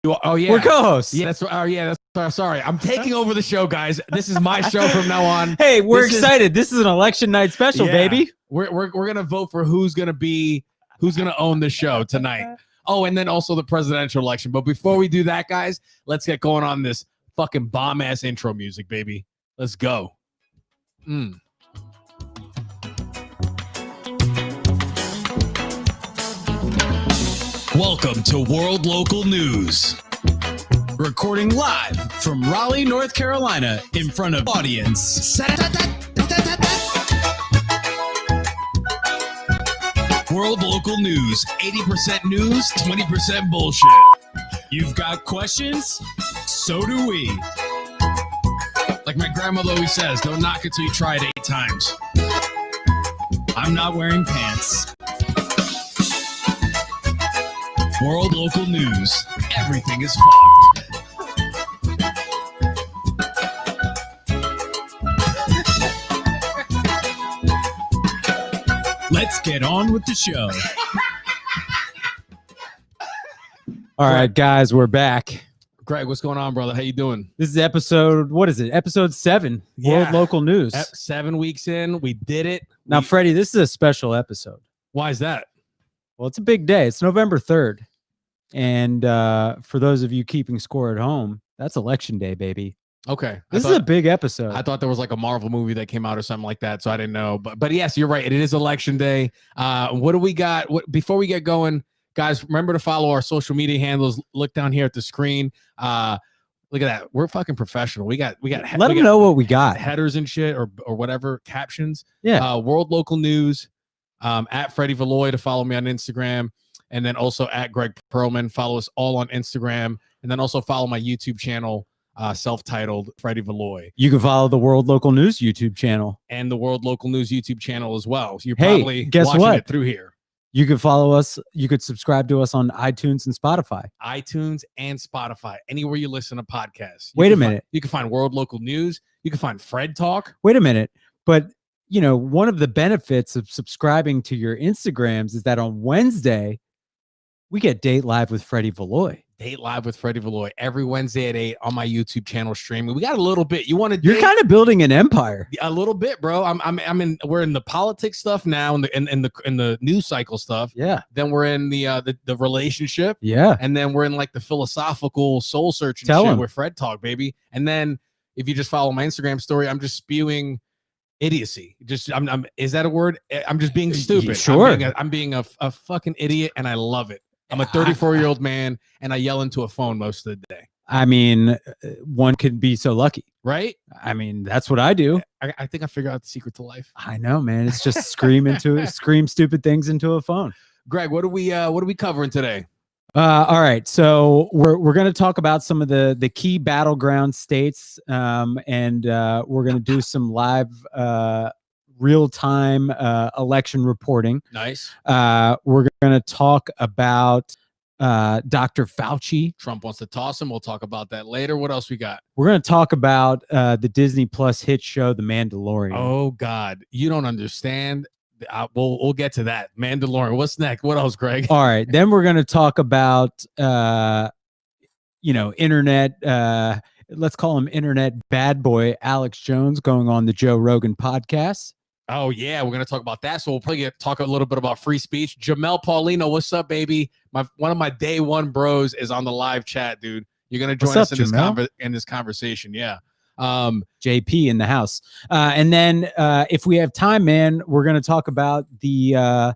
Oh yeah, we're co-hosts. Yeah, that's sorry. I'm taking over the show, guys. This is my show from now on. Hey, we're excited. This is an election night special, baby. We're gonna vote for who's gonna own the show tonight. Oh, and then also the presidential election. But before we do that, guys, let's get going on this fucking bomb ass intro music, baby. Let's go. Welcome to World Local News. Recording live from Raleigh, North Carolina, in front of audience. World Local News, 80% news, 20% bullshit. You've got questions? So do we. Like my grandmother always says, don't knock it till you try it 8 times. I'm not wearing pants. World Local News. Everything is fucked. Let's get on with the show. All right, guys, we're back. Greg, what's going on, brother? How you doing? This is episode, what is it? Episode 7, World Local News. 7 weeks in, we did it. Now, Freddie, this is a special episode. Why is that? Well, it's a big day. It's November 3rd. And for those of you keeping score at home, that's election day, baby. Okay. This is a big episode. I thought there was like a Marvel movie that came out or something like that, so I didn't know. But yes, you're right. It is election day. What do we got? Before we get going, guys, remember to follow our social media handles. Look down here at the screen. Look at that. We're fucking professional. We got Let them know what we got. Headers and shit or whatever, captions. Yeah. World Local News, at Freddie Valoy to follow me on Instagram. And then also at Greg Perlman. Follow us all on Instagram. And then also follow my YouTube channel, self-titled Freddie Valoy. You can follow the World Local News YouTube channel. And the World Local News YouTube channel as well. So you're probably watching what? It through here. You can follow us. You could subscribe to us on iTunes and Spotify. iTunes and Spotify. Anywhere you listen to podcasts. Wait a minute. You can find World Local News. You can find Fred Talk. Wait a minute. But, you know, one of the benefits of subscribing to your Instagrams is that on Wednesday, we get Date Live with Freddie Valoy. Date Live with Freddie Valoy every Wednesday at 8 on my YouTube channel streaming. We got a little bit. You're kind of building an empire. A little bit, bro. We're in the politics stuff now and the news cycle stuff. Yeah. Then we're in the relationship. Yeah. And then we're in like the philosophical soul searching shit with Fred Talk, baby. And then if you just follow my Instagram story, I'm just spewing idiocy. Is that a word? I'm just being stupid. Sure. I'm being a fucking idiot, and I love it. I'm a 34-year-old man, and I yell into a phone most of the day. I mean, one could be so lucky, right? I mean, that's what I do. I think I figured out the secret to life. I know, man. It's just scream stupid things into a phone. Greg, what are we covering today? All right, so we're going to talk about some of the key battleground states, and we're going to do some live real-time election reporting. Nice. We're going to talk about Dr. Fauci. Trump wants to toss him. We'll talk about that later. What else we got? We're going to talk about the Disney Plus hit show, The Mandalorian. Oh, God. You don't understand. We'll get to that. Mandalorian. What's next? What else, Greg? All right. Then we're going to talk about, internet, let's call him internet bad boy, Alex Jones, going on the Joe Rogan podcast. Oh, yeah. We're going to talk about that. So we'll probably talk a little bit about free speech. Jamel Paulino, what's up, baby? One of my day one bros is on the live chat, dude. You're going to join us in this conversation. Yeah. JP in the house. And then if we have time, man, we're going to talk about the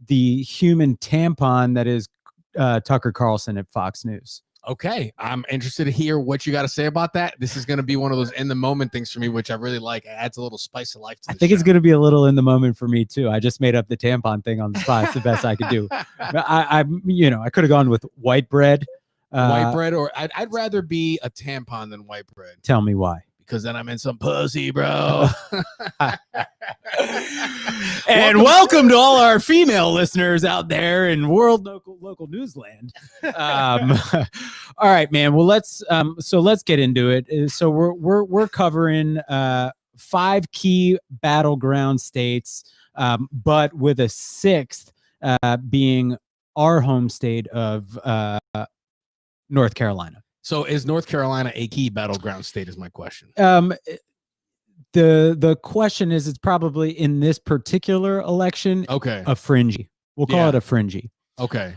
human tampon that is Tucker Carlson at Fox News. Okay. I'm interested to hear what you got to say about that. This is going to be one of those in the moment things for me, which I really like. It adds a little spice of life to I think it's going to be a little in the moment for me too. I just made up the tampon thing on the spot. It's the best I could do. I could have gone with white bread. White bread, or I'd rather be a tampon than white bread. Tell me why. Because then I'm in some pussy, bro. And welcome to all our female listeners out there in world local newsland. All right, man. Well, let's get into it. So we're covering 5 key battleground states, but with a 6th being our home state of North Carolina. So is North Carolina a key battleground state is my question. The question is, it's probably in this particular election, Okay. a fringy. We'll call it a fringy. Okay.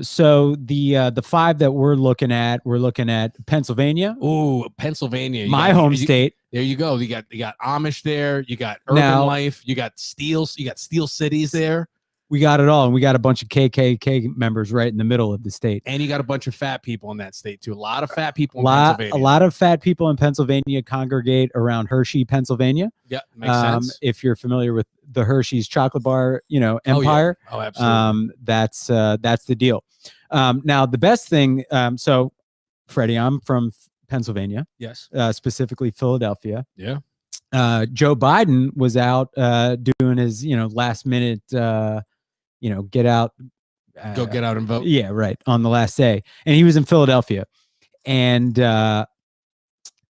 So the 5 that we're looking at Pennsylvania. Ooh, Pennsylvania. My home state. There you go. You got Amish there. You got urban life. You got steel cities there. We got it all, and we got a bunch of KKK members right in the middle of the state. And you got a bunch of fat people in that state too. A lot of fat people in Pennsylvania. A lot of fat people in Pennsylvania congregate around Hershey, Pennsylvania. Yeah, makes sense. If you're familiar with the Hershey's chocolate bar, empire. Oh, absolutely. That's the deal. Now the best thing, so Freddie, I'm from Pennsylvania. Yes. Specifically Philadelphia. Yeah. Joe Biden was out doing his, last minute get out. Go get out and vote. Yeah, right. On the last day. And he was in Philadelphia. And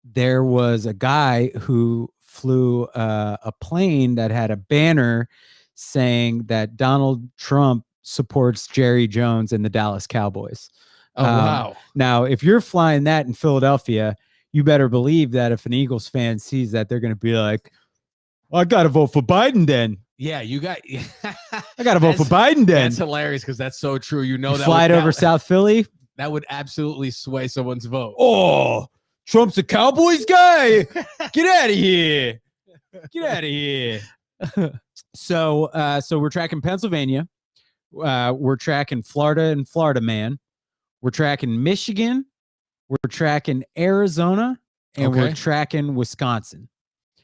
there was a guy who flew a plane that had a banner saying that Donald Trump supports Jerry Jones and the Dallas Cowboys. Oh, wow. Now, if you're flying that in Philadelphia, you better believe that if an Eagles fan sees that, they're going to be like, I got to vote for Biden then. Yeah, I got to vote for Biden then. That's hilarious because that's so true. That fly it over South Philly. That would absolutely sway someone's vote. Oh, Trump's a Cowboys guy. Get out of here. Get out of here. So we're tracking Pennsylvania. We're tracking Florida and Florida man. We're tracking Michigan. We're tracking Arizona, and we're tracking Wisconsin.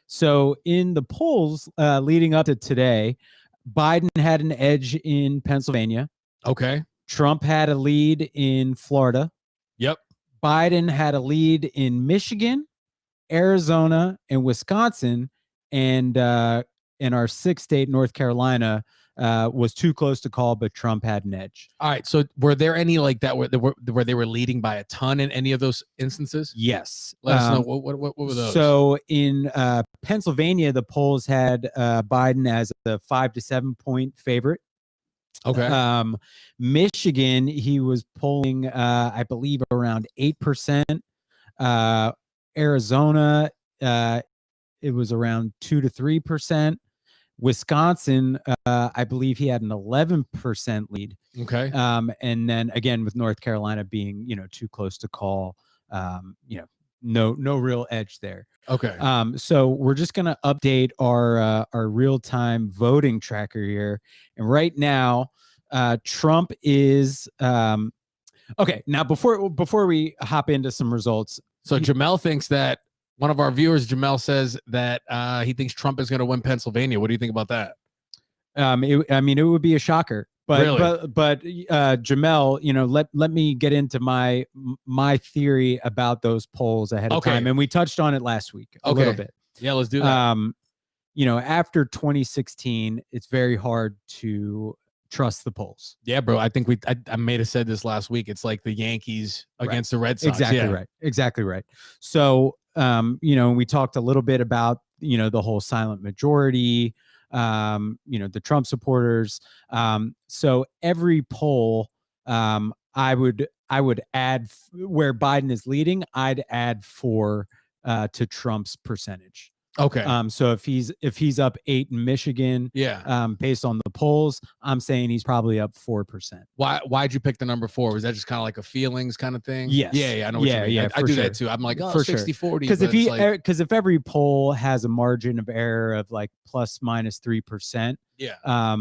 So in the polls leading up to today, Biden had an edge in Pennsylvania. Okay. Trump had a lead in Florida. Yep. Biden had a lead in Michigan, Arizona, and Wisconsin. And in our 6th state, North Carolina, was too close to call, but Trump had an edge. All right. So were there any like that where they were leading by a ton in any of those instances? Yes. Let us know what were those. So in Pennsylvania, the polls had Biden as a 5 to 7 point favorite. Okay. Michigan, he was polling, I believe, around 8%. Arizona, it was around 2 to 3%. Wisconsin, I believe he had an 11% lead. Okay. And then again, with North Carolina being, too close to call, no real edge there. Okay. So we're just going to update our real-time voting tracker here. And right now, Trump is, okay. Now, before we hop into some results. So Jamel thinks that one of our viewers, Jamel, says that he thinks Trump is going to win Pennsylvania. What do you think about that? It would be a shocker, but really? but Jamel, let me get into my theory about those polls ahead of time, and we touched on it last week a little bit. Yeah, let's do that. After 2016, it's very hard to trust the polls. Yeah, bro. I think I may have said this last week. It's like the Yankees against the Red Sox. Exactly right. So we talked a little bit about, the whole silent majority, the Trump supporters. So every poll, I would add where Biden is leading, I'd add 4 to Trump's percentage. Okay. So if he's up 8 in Michigan, based on the polls, I'm saying he's probably up 4%. Why'd you pick the number 4? Was that just kind of like a feelings kind of thing? Yes. Yeah. I know what you mean. Yeah, I do that too. I'm like, 60-40. Because if every poll has a margin of error of like plus minus 3%. Yeah.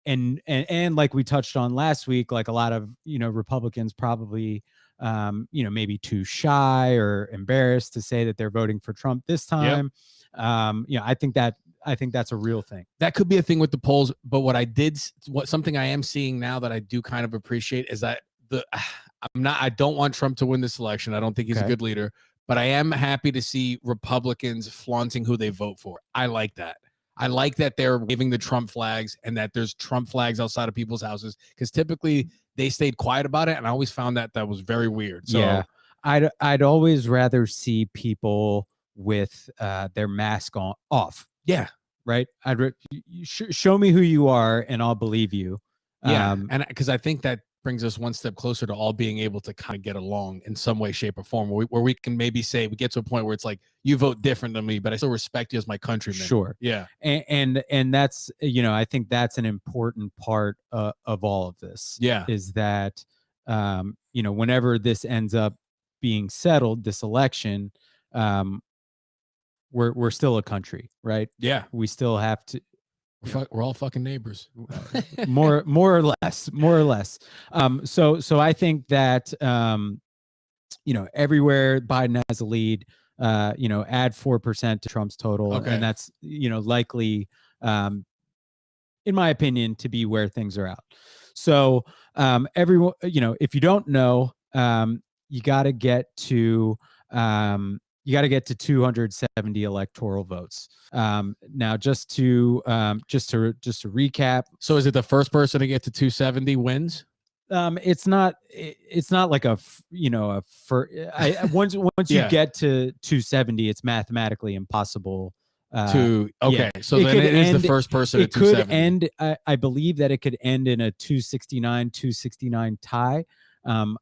And like we touched on last week, like a lot of, Republicans probably, maybe too shy or embarrassed to say that they're voting for Trump this time. Yep. I think that's a real thing. That could be a thing with the polls. But something I am seeing now that I do kind of appreciate is that I don't want Trump to win this election. I don't think he's a good leader, but I am happy to see Republicans flaunting who they vote for. I like that. I like that they're waving the Trump flags and that there's Trump flags outside of people's houses, because typically they stayed quiet about it. And I always found that was very weird. So yeah, I'd always rather see people with their mask off. Yeah. Right. Show me who you are and I'll believe you. Yeah. And because I think that brings us one step closer to all being able to kind of get along in some way, shape, or form, where we can maybe say we get to a point where it's like you vote different than me, but I still respect you as my countryman. Sure. Yeah. And that's, I think that's an important part of all of this. Yeah. Is that, whenever this ends up being settled, this election, we're still a country, right? Yeah. We still have to. We're all fucking neighbors. more or less. So I think that everywhere Biden has a lead, add 4% to Trump's total, Okay. and that's likely, in my opinion, to be where things are at. So everyone, if you don't know, you got to get to 270 electoral votes. Now, just to recap. So is it the first person to get to 270 wins? It's not like once you get to 270, it's mathematically impossible. So then it is the first person at 270. It could end, I believe that it could end in a 269 tie.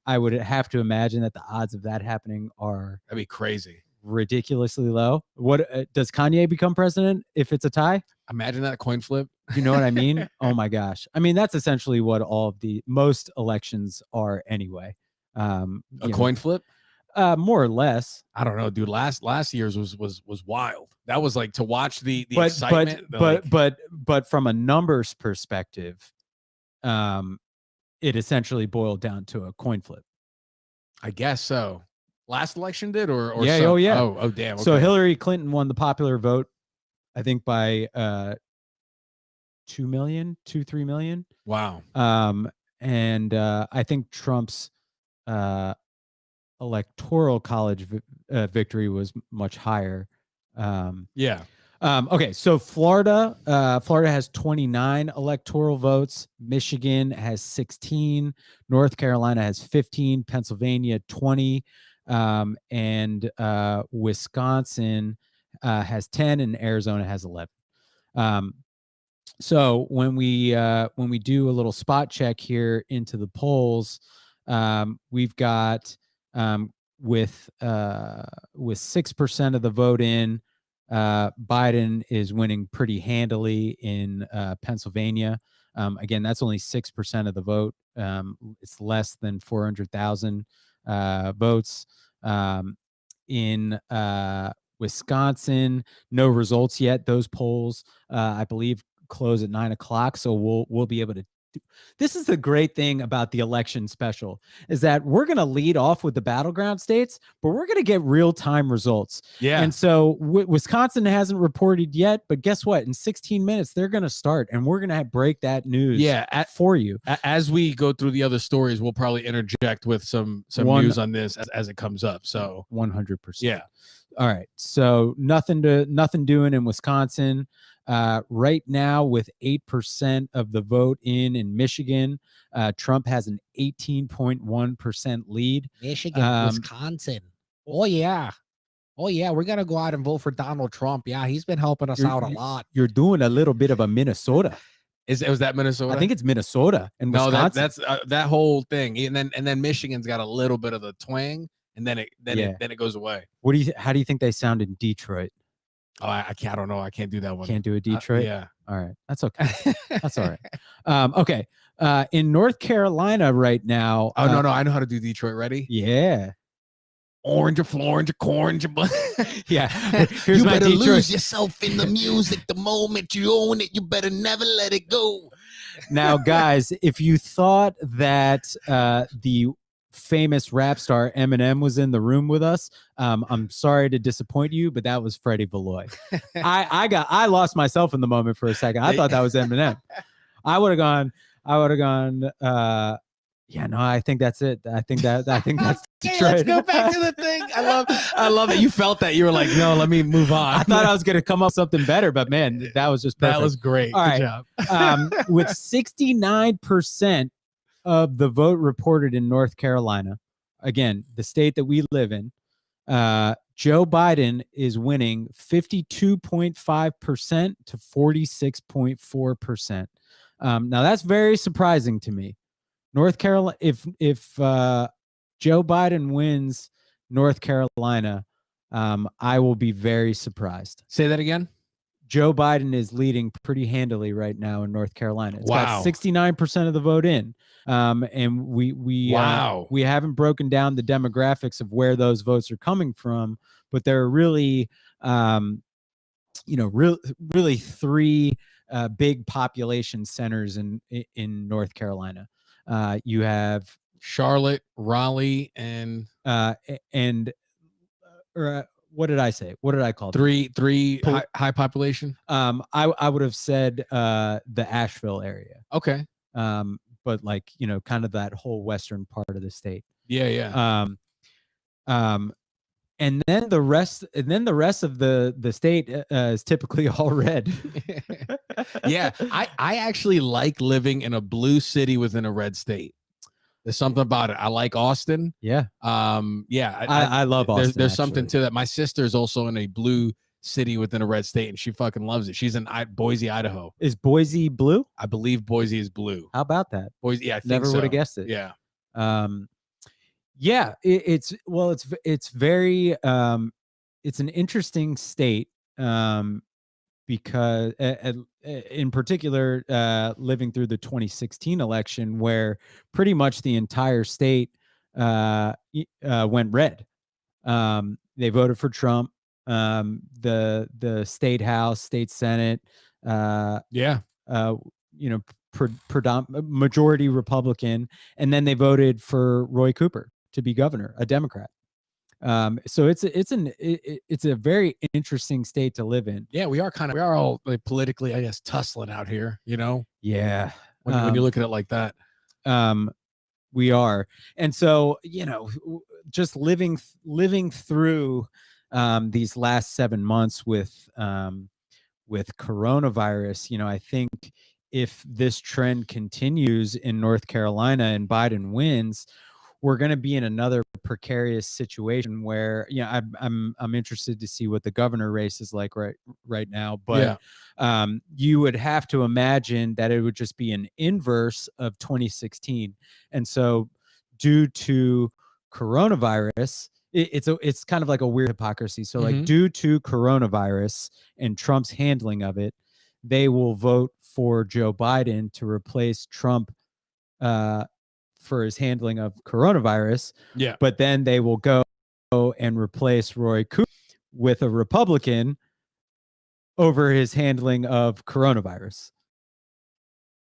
I would have to imagine that the odds of that happening are that'd be crazy, ridiculously low. What does Kanye become president if it's a tie? Imagine that coin flip. You know what I mean? Oh my gosh. I mean, that's essentially what most elections are anyway. A coin flip? More or less. I don't know, dude. Last year's was wild. That was like to watch the excitement. But from a numbers perspective, it essentially boiled down to a coin flip. I guess so. Last election did or yeah. some? Oh yeah. Oh damn. Okay. So Hillary Clinton won the popular vote, I think by 2 million, 3 million. Wow. And I think Trump's electoral college victory was much higher. Yeah. Okay, so Florida has 29 electoral votes. Michigan has 16. North Carolina has 15. Pennsylvania 20. And Wisconsin has 10, and Arizona has 11. So when we do a little spot check here into the polls, we've got with 6% of the vote in, Biden is winning pretty handily in Pennsylvania. Again, that's only 6% of the vote. It's less than 400,000 votes. In Wisconsin, no results yet. Those polls, I believe, close at 9:00. So we'll be able to. This is the great thing about the election special, is that we're going to lead off with the battleground states, but we're going to get real-time results. Yeah. And so Wisconsin hasn't reported yet, but guess what? In 16 minutes, they're going to start, and we're going to break that news for you. As we go through the other stories, we'll probably interject with some news on this as it comes up. So 100%. Yeah. All right. So nothing doing in Wisconsin. Right now, with 8% of the vote in Michigan, Trump has an 18.1% lead. Michigan, Wisconsin. Oh yeah. We're gonna go out and vote for Donald Trump. Yeah, he's been helping us out a lot. You're doing a little bit of a Minnesota. Was that Minnesota? I think it's Minnesota and no, Wisconsin. that's that whole thing, and then Michigan's got a little bit of the twang, and then it goes away. How do you think they sound in Detroit? Oh, I can't. I don't know. I can't do that one. Can't do a Detroit. Yeah. All right. That's okay. That's all right. Okay. In North Carolina right now. Oh no, I know how to do Detroit. Ready? Yeah. Orange, Florence, orange. Yeah. Here's you better lose yourself in the music. The moment you own it, you better never let it go. Now, guys, if you thought that the famous rap star Eminem was in the room with us, I'm sorry to disappoint you, but that was Freddie Valois. I lost myself in the moment for a second. I thought that was Eminem. I would have gone. Yeah, no, I think that's it. I think that's Detroit. Let's go back to the thing. I love it. You felt that. You were like, no, let me move on. I thought I was gonna come up with something better, but man, that was just perfect. That was great. All Good right. job. With 69% of the vote reported in North Carolina, again, the state that we live in, Joe Biden is winning 52.5% to 46.4%. Now that's very surprising to me. North Carolina, if Joe Biden wins North Carolina, I will be very surprised. Say that again. Joe Biden is leading pretty handily right now in North Carolina. It's Wow. got 69% of the vote in. And we haven't broken down the demographics of where those votes are coming from, but there are really really three big population centers in North Carolina. You have Charlotte, Raleigh, and what did I say? What did I call them? three high population. I would have said the Asheville area. Okay. But like, kind of that whole western part of the state. Yeah. And then the rest of the state is typically all red. Yeah. I actually like living in a blue city within a red state. There's something about it. I like Austin. Yeah. I love Austin. There's something to that. My sister's also in a blue city within a red state, and she fucking loves it. She's in Boise, Idaho. Is Boise blue? I believe Boise is blue. How about that? Boise, yeah, I think never would have guessed it. Yeah. Yeah, it's very it's an interesting state because in particular living through the 2016 election where pretty much the entire state went red. They voted for Trump. The state house, state senate, majority Republican, and then they voted for Roy Cooper to be governor, a Democrat. So it's a very interesting state to live in. Yeah, we are all like politically, I guess, tussling out here, Yeah. When you look at it like that. We are. And so, just living through these last 7 months with coronavirus, I think if this trend continues in North Carolina and Biden wins, we're going to be in another precarious situation where, I'm interested to see what the governor race is like right now. But you would have to imagine that it would just be an inverse of 2016. And so due to coronavirus, it's kind of like a weird hypocrisy. So like due to coronavirus and Trump's handling of it, they will vote for Joe Biden to replace Trump for his handling of coronavirus. Yeah. But then they will go and replace Roy Cooper with a Republican over his handling of coronavirus.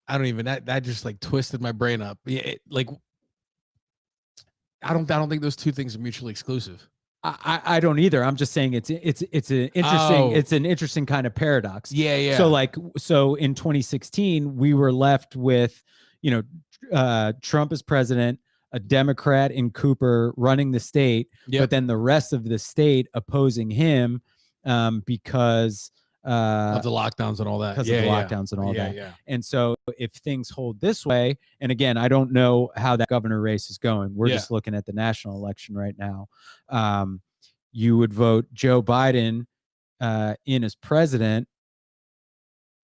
I don't even that just like twisted my brain up. Yeah, I don't think those two things are mutually exclusive. I don't either. I'm just saying it's an interesting kind of paradox. Yeah. So in 2016 we were left with Trump as president, a Democrat in Cooper running the state, but then the rest of the state opposing him because of the lockdowns and all that. Yeah. And so if things hold this way, and again, I don't know how that governor race is going. We're just looking at the national election right now. You would vote Joe Biden in as president,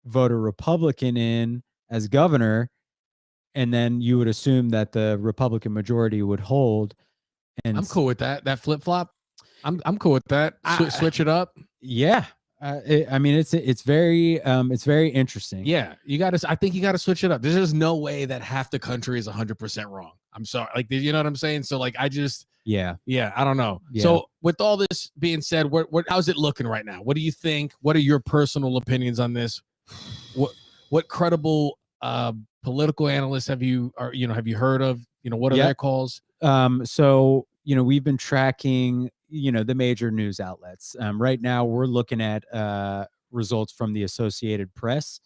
vote a Republican in as governor, and then you would assume that the Republican majority would hold. And I'm cool with that. That flip flop. I'm cool with that. Switch it up. Yeah. It's very interesting. Yeah, I think you gotta switch it up. There's just no way that half the country is 100% wrong. I'm sorry, you know what I'm saying? So I don't know. Yeah. So with all this being said, how's it looking right now? What do you think? What are your personal opinions on this? What credible political analysts have you heard of? What are their calls? So we've been tracking the major news outlets. Right now we're looking at results from the Associated Press.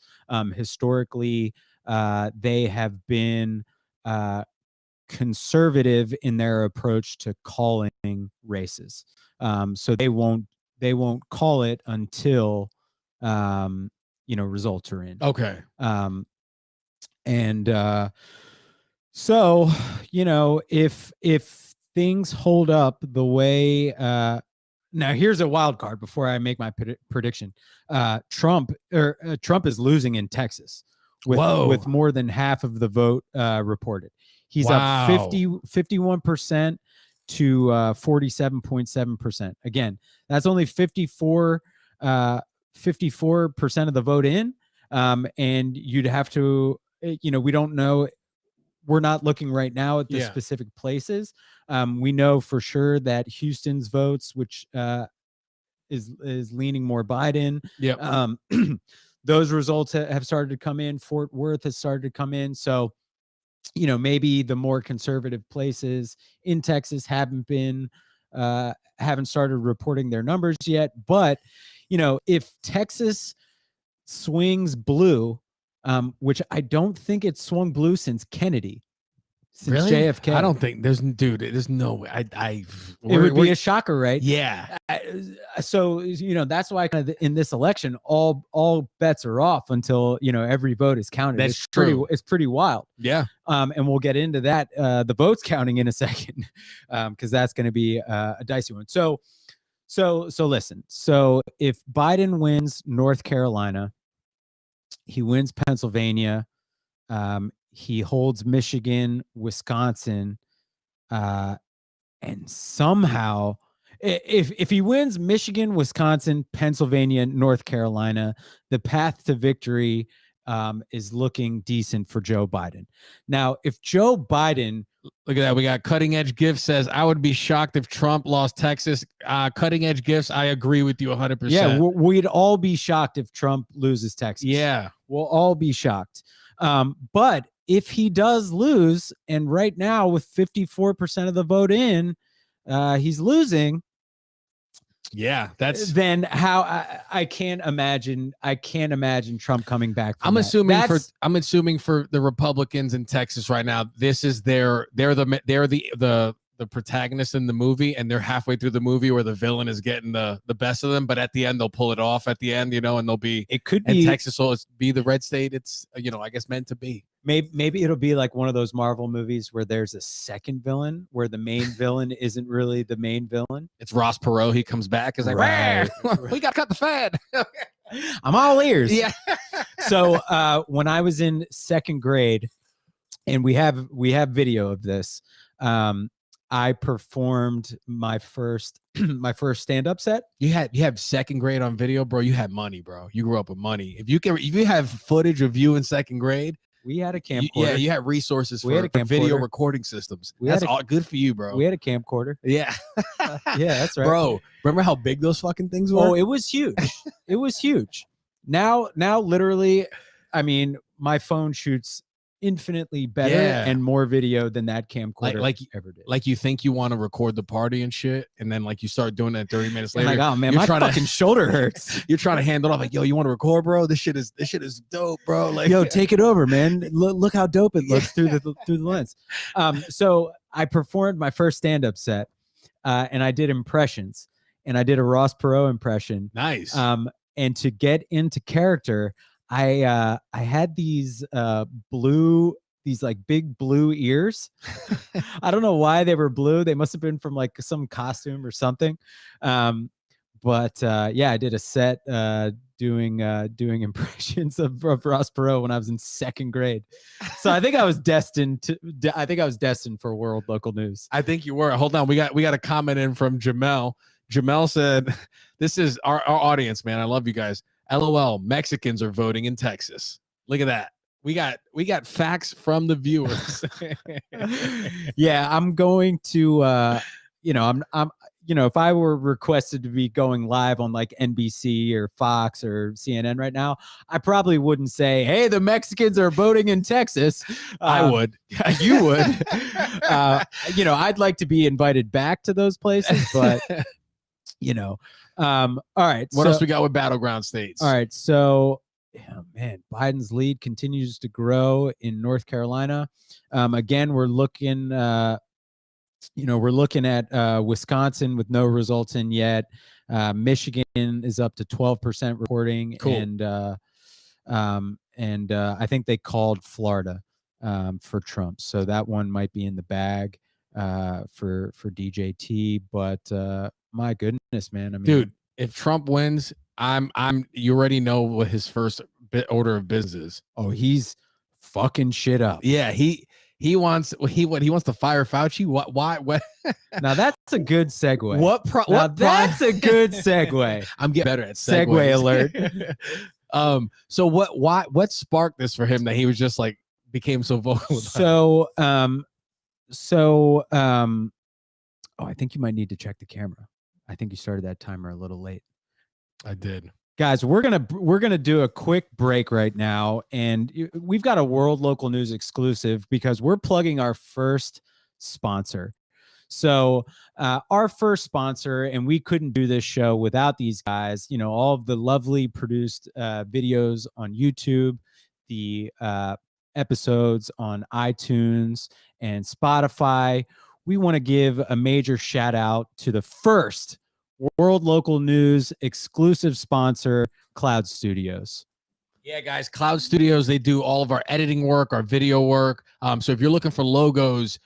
Historically, they have been conservative in their approach to calling races. So they won't call it until results are in. Okay. So if things hold up the way now, here's a wild card before I make my prediction. Trump is losing in Texas, Whoa. with more than half of the vote reported. He's Wow. up 51% to 47.7%. Again, that's only 54% of the vote in. And you'd have to, we don't know. We're not looking right now at the specific places. We know for sure that Houston's votes, which is leaning more Biden. Yep. Those results have started to come in. Fort Worth has started to come in. So, maybe the more conservative places in Texas haven't started reporting their numbers yet. But, if Texas swings blue, which I don't think it's swung blue since Kennedy, since JFK. I don't think there's no way. It would be a shocker, right? Yeah. So that's why kind of in this election, all bets are off until every vote is counted. That's true. It's pretty wild. Yeah. And we'll get into that the votes counting in a second, because that's going to be a dicey one. So listen. So if Biden wins North Carolina, he wins Pennsylvania. He holds Michigan, Wisconsin, and somehow, if he wins Michigan, Wisconsin, Pennsylvania, North Carolina, the path to victory is looking decent for Joe Biden. Now, if Joe Biden, look at that, we got Cutting Edge Gifts says, I would be shocked if Trump lost Texas. Cutting Edge Gifts, I agree with you 100%. Yeah, we'd all be shocked if Trump loses Texas. Yeah, we'll all be shocked. But if he does lose, and right now with 54% of the vote in, he's losing. Yeah, then how I can't imagine Trump coming back. I'm assuming for the Republicans in Texas right now, this is they're the protagonist in the movie, and they're halfway through the movie where the villain is getting the best of them, but at the end they'll pull it off at the end, and they'll be, and Texas will be the red state it's I guess meant to be. Maybe it'll be like one of those Marvel movies where there's a second villain where the main villain isn't really the main villain. It's Ross Perot. He comes back, is like, right. We got to cut the Fed. I'm all ears. Yeah. So when I was in second grade, and we have video of this, I performed my first stand-up set. You have second grade on video, bro. You had money, bro. You grew up with money. If you have footage of you in second grade, we had a camcorder. Yeah, you had resources for video recording systems. That's all good for you, bro. We had a camcorder. Yeah. Yeah, that's right. Bro, remember how big those fucking things were? Oh, it was huge. It was huge. Now literally, I mean, my phone shoots infinitely better and more video than that camcorder ever did. Like, you think you want to record the party and shit, and then like you start doing that 30 minutes later. Like, oh man, my fucking shoulder hurts. You're trying to hand it off like, yo, you want to record, bro? This shit is dope, bro. Like, yo, take it over, man. Look how dope it looks through the lens. So I performed my first stand-up set, and I did impressions, and I did a Ross Perot impression. Nice. And to get into character, I had these like big blue ears. I don't know why they were blue. They must have been from like some costume or something. But I did a set doing impressions of Ross Perot when I was in second grade. So I think I was destined for World Local News. I think you were. Hold on, we got a comment in from Jamel. Jamel said, "This is our audience, man. I love you guys. LOL, Mexicans are voting in Texas." Look at that. We got facts from the viewers. Yeah, I'm going to I'm if I were requested to be going live on like NBC or Fox or CNN right now, I probably wouldn't say, "Hey, the Mexicans are voting in Texas." I would. You would. I'd like to be invited back to those places, but all right. What else we got with battleground states? All right. So, man, Biden's lead continues to grow in North Carolina. Again, we're looking at Wisconsin with no results in yet. Michigan is up to 12% reporting. Cool. And I think they called Florida for Trump. So that one might be in the bag for DJT, but my goodness, man. I mean, dude, if Trump wins, you already know what his first order of business. Oh, he's fucking shit up. Yeah, he wants he wants to fire Fauci. Why? Now that's a good segue. What? That's a good segue. I'm getting better at Segue segues. alert. So what sparked this for him that he was just like became so vocal about it? Oh, I think you might need to check the camera. I think you started that timer a little late. I did. Guys, we're gonna do a quick break right now, and we've got a World Local News exclusive because we're plugging our first sponsor. So our first sponsor, and we couldn't do this show without these guys. You know, all of the lovely produced videos on YouTube, the episodes on iTunes and Spotify. We want to give a major shout out to the first World Local News exclusive sponsor, Cloud Studios. Yeah, guys, Cloud Studios, they do all of our editing work, our video work. So if you're looking for logos,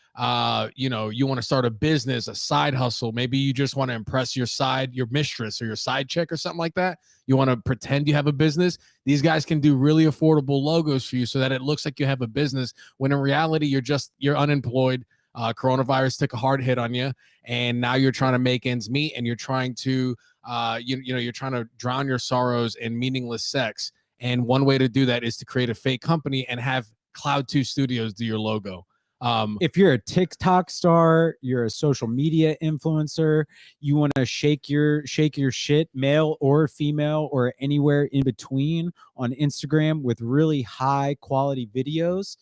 you know, you want to start a business, a side hustle, maybe you just want to impress your mistress or your side chick or something like that. You want to pretend you have a business. These guys can do really affordable logos for you so that it looks like you have a business when in reality, you're unemployed. Coronavirus took a hard hit on you, and now you're trying to make ends meet, and you're trying to, you're trying to drown your sorrows in meaningless sex. And one way to do that is to create a fake company and have Cloud 2 Studios do your logo. If you're a TikTok star, you're a social media influencer, you want to shake your shit, male or female or anywhere in between on Instagram with really high quality videos,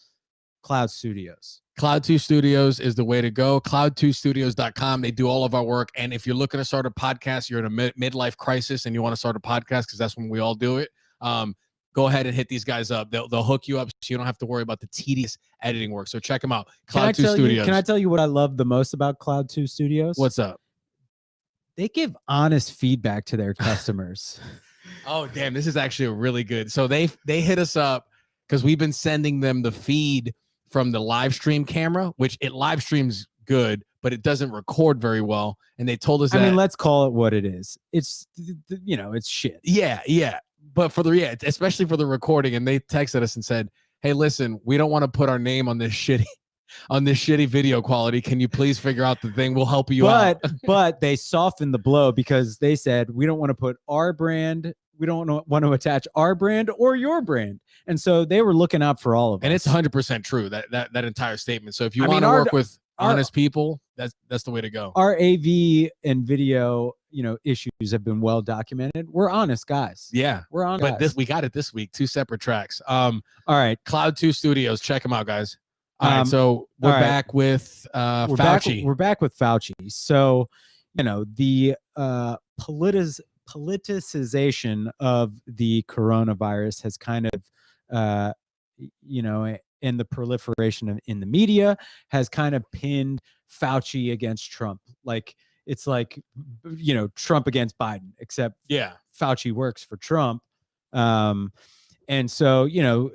Cloud Studios. Cloud 2 Studios is the way to go. Cloud2studios.com. They do all of our work. And if you're looking to start a podcast, you're in a midlife crisis and you want to start a podcast because that's when we all do it. Go ahead and hit these guys up. They'll hook you up so you don't have to worry about the tedious editing work. So check them out. Cloud 2 Studios. Can I tell you what I love the most about Cloud 2 Studios? What's up? They give honest feedback to their customers. Oh, damn. This is actually really good. So they hit us up because we've been sending them the feed from the live stream camera, which it live streams good, but it doesn't record very well. And they told us that. I mean, let's call it what it is. It's, you know, it's shit. Yeah. But especially for the recording. And they texted us and said, hey, listen, we don't want to put our name on this shitty video quality. Can you please figure out the thing? We'll help you out. But they softened the blow because they said, we don't want to put our brand. We don't want to attach our brand or your brand. And so they were looking out for all of us. And it's 100% true, that entire statement. So if you want to work with honest people, that's the way to go. Our AV and video, you know, issues have been well documented. We're honest guys. Yeah. We're honest. But we got it this week, 2 separate tracks. All right. Cloud 2 Studios, check them out, guys. All right, so we're back with Fauci. We're back with Fauci. So, you know, the politicization of the coronavirus has kind of, you know, and the proliferation in the media has kind of pinned Fauci against Trump. Like, it's like, you know, Trump against Biden, except Fauci works for Trump. And so, you know,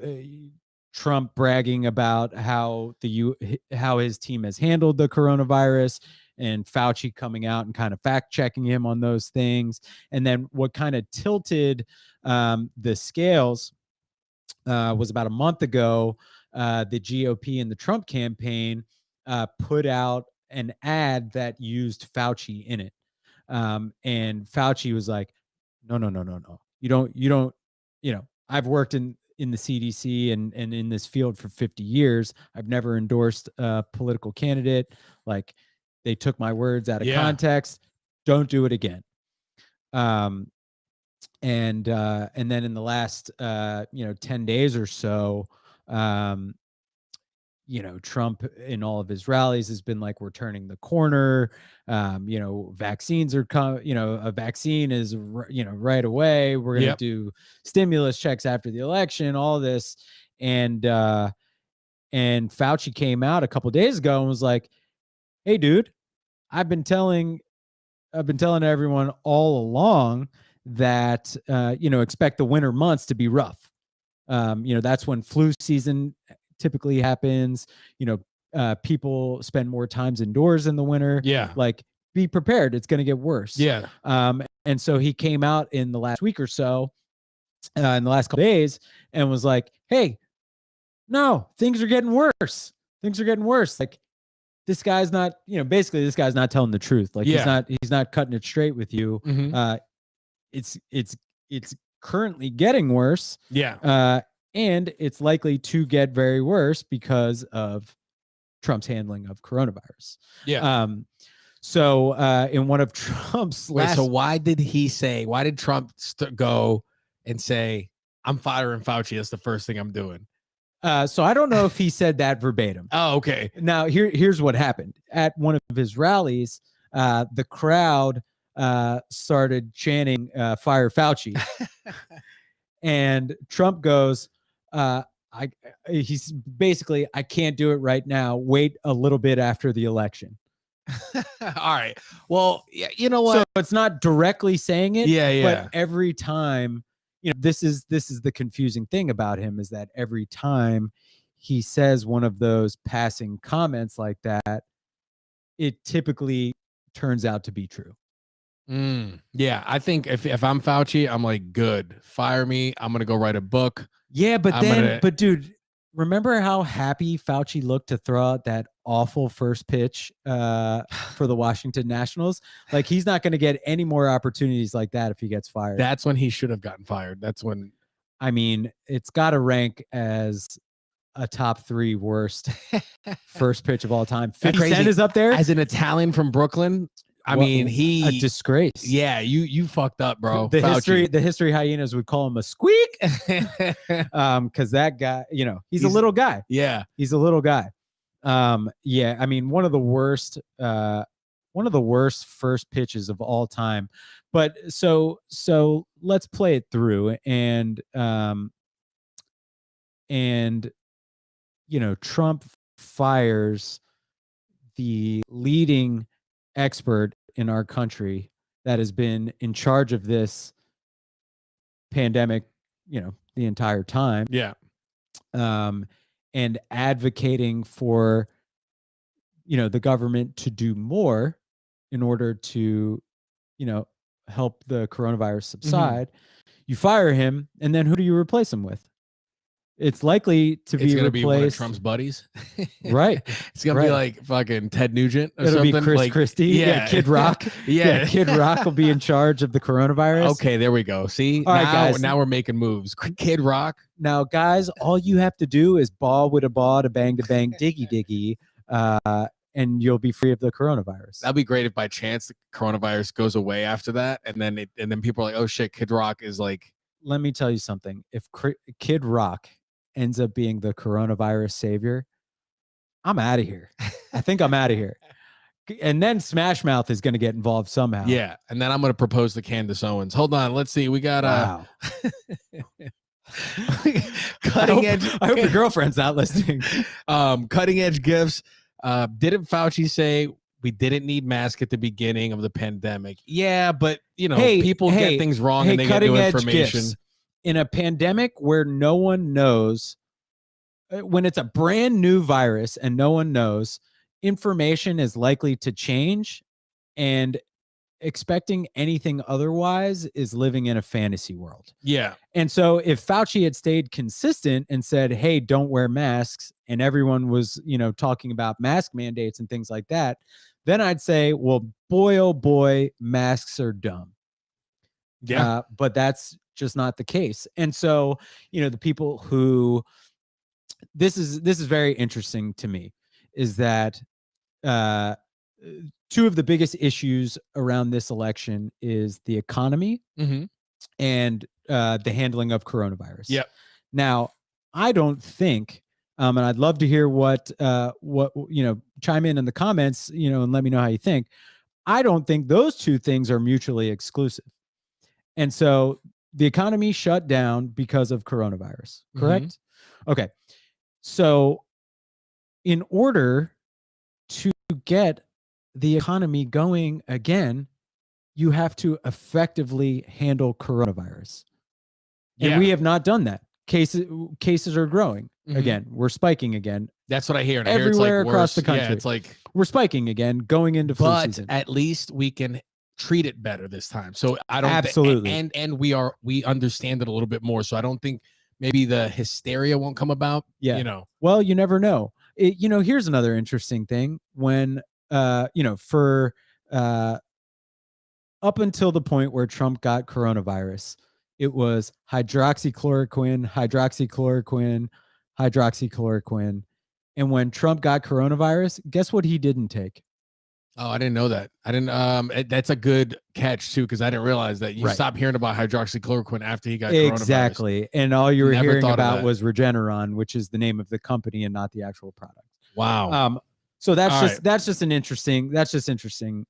Trump bragging about how his team has handled the coronavirus, and Fauci coming out and kind of fact checking him on those things. And then what kind of tilted the scales was about a month ago, the GOP and the Trump campaign put out an ad that used Fauci in it. And Fauci was like, no. You don't, you know, I've worked in the CDC and in this field for 50 years. I've never endorsed a political candidate. Like, they took my words out of context. Don't do it again. And then in the last, 10 days or so, Trump in all of his rallies has been like, we're turning the corner. Vaccines are a vaccine is, right away. We're going to do stimulus checks after the election, all this. And Fauci came out a couple of days ago and was like, hey, dude, I've been telling everyone all along that, expect the winter months to be rough. That's when flu season typically happens. People spend more times indoors in the winter. Yeah. Like, be prepared. It's going to get worse. Yeah. And so he came out in the last week or so in the last couple days and was like, hey, no, things are getting worse. Things are getting worse. Like, this guy's not, basically this guy's not telling the truth. Like, he's not cutting it straight with you. It's currently getting worse. Yeah. And it's likely to get very worse because of Trump's handling of coronavirus. Yeah. So in one of Trump's last, so why did Trump go and say, I'm firing Fauci? That's the first thing I'm doing. So I don't know if he said that verbatim. Oh, okay. Now here's what happened at one of his rallies. The crowd started chanting "Fire Fauci," and Trump goes, he's basically, I can't do it right now. Wait a little bit after the election. All right. Well, you know what? So it's not directly saying it. Yeah. But every time, this is the confusing thing about him, is that every time he says one of those passing comments like that, it typically turns out to be true. Yeah, I think if I'm Fauci, I'm like, good, fire me. I'm gonna go write a book. Yeah, but dude, remember how happy Fauci looked to throw out that awful first pitch for the Washington Nationals? Like, he's not going to get any more opportunities like that if he gets fired. That's when he should have gotten fired. That's when. I mean, it's got to rank as a top 3 worst first pitch of all time. 50 Cent is up there as an Italian from Brooklyn. I mean, a disgrace. Yeah, you fucked up, bro. The history hyenas would call him a squeak. Because that guy, he's a little guy. Yeah, he's a little guy. Yeah, I mean, one of the worst first pitches of all time. But so let's play it through, and Trump fires the leading expert in our country that has been in charge of this pandemic, the entire time. Yeah. And advocating for, the government to do more in order to, help the coronavirus subside. You fire him, and then who do you replace him with? It's likely to be replaced. Be one of Trump's buddies. Right. It's going to be like fucking Ted Nugent or It'll something. Be Chris like, Christie. Yeah. Kid Rock. Yeah. Kid Rock will be in charge of the coronavirus. Okay, there we go. See, all right, guys. Now we're making moves. Kid Rock. Now, guys, all you have to do is ball with a ball to bang, diggy, and you'll be free of the coronavirus. That'd be great if by chance the coronavirus goes away after that, and then people are like, oh shit, Kid Rock is like. Let me tell you something. If Kid Rock ends up being the coronavirus savior, I'm out of here. I think I'm out of here. And then Smash Mouth is going to get involved somehow. Yeah, and then I'm going to propose to Candace Owens. Hold on, let's see. We got wow. Cutting edge. I hope your girlfriend's not listening. Cutting edge gifts. Didn't Fauci say we didn't need masks at the beginning of the pandemic? Yeah, but people get things wrong and they get new information. Gifts. In a pandemic where no one knows, when it's a brand new virus and no one knows, information is likely to change, and expecting anything otherwise is living in a fantasy world. Yeah. And so if Fauci had stayed consistent and said, hey, don't wear masks, and everyone was, talking about mask mandates and things like that, then I'd say, well, boy, oh boy, masks are dumb. Yeah. But that's just not the case. And so, the people who, this is very interesting to me, is that two of the biggest issues around this election is the economy and the handling of coronavirus. Yep. Now, I don't think, and I'd love to hear what chime in the comments, and let me know how you think. I don't think those two things are mutually exclusive. And so the economy shut down because of coronavirus, correct? Okay. So in order to get the economy going again, you have to effectively handle coronavirus. And we have not done that. Cases are growing again. We're spiking again. That's what I hear. And everywhere I hear it's like across the country. Yeah, it's like we're spiking again going into flu season. At least we can treat it better this time. So I don't Absolutely. and we understand it a little bit more. So I don't think maybe the hysteria won't come about. Yeah. You know. Well, you never know. Here's another interesting thing. When for up until the point where Trump got coronavirus, it was hydroxychloroquine, hydroxychloroquine, hydroxychloroquine. And when Trump got coronavirus, guess what he didn't take? Oh, I didn't know that. I didn't. That's a good catch too, because I didn't realize that you Right. stopped hearing about hydroxychloroquine after he got coronavirus. Exactly. And all you were Never hearing thought of about that. was Regeneron, which is the name of the company and not the actual product. Wow. So that's All just interesting.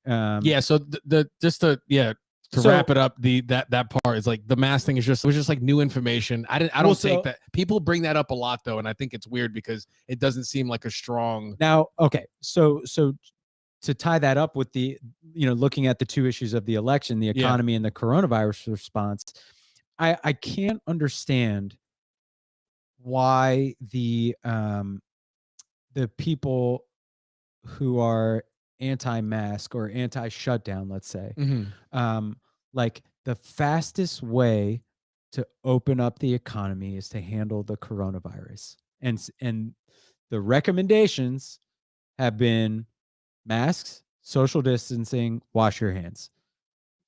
Yeah. So to wrap it up, that part is like the mask thing was just like new information. I don't take that. People bring that up a lot though, and I think it's weird because it doesn't seem like a strong. Now, okay, so to tie that up with the looking at the two issues of the election, the economy and the coronavirus response, I can't understand why the people who are anti-mask or anti-shutdown, let's say, like the fastest way to open up the economy is to handle the coronavirus, and the recommendations have been masks, social distancing, wash your hands,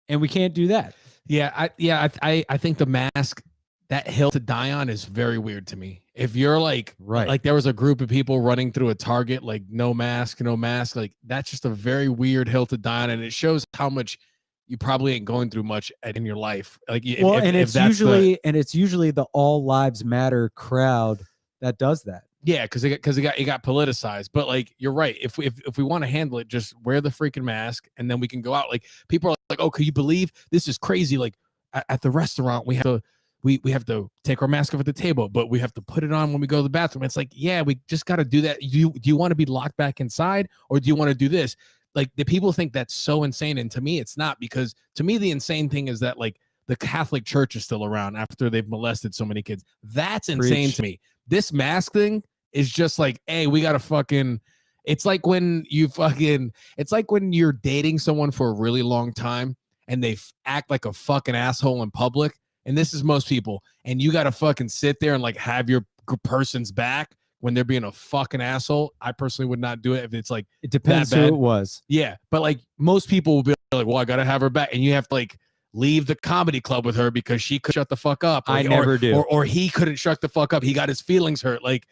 and we can't do that. I think the mask, that hill to die on, is very weird to me. If you're like there was a group of people running through a Target, like no mask, like that's just a very weird hill to die on, and it shows how much you probably ain't going through much in your life. Like, it's usually the all lives matter crowd that does that. Yeah, because it got politicized. But like, you're right. If we want to handle it, just wear the freaking mask, and then we can go out. Like, people are like, "Oh, can you believe this is crazy?" Like at the restaurant, we have to take our mask off at the table, but we have to put it on when we go to the bathroom. It's like, yeah, we just got to do that. Do you want to be locked back inside, or do you want to do this? Like, the people think that's so insane, and to me, it's not, because to me, the insane thing is that like the Catholic Church is still around after they've molested so many kids. That's insane to me. This mask thing is just like, hey, we gotta fucking. It's like when it's like when you're dating someone for a really long time and they act like a fucking asshole in public, and this is most people, and you gotta fucking sit there and like have your person's back when they're being a fucking asshole. I personally would not do it if it's like, it depends who it was. Yeah, but like most people will be like, well, I gotta have her back, and you have to like leave the comedy club with her because she could shut the fuck up. I never do. Or he couldn't shut the fuck up. He got his feelings hurt. Like,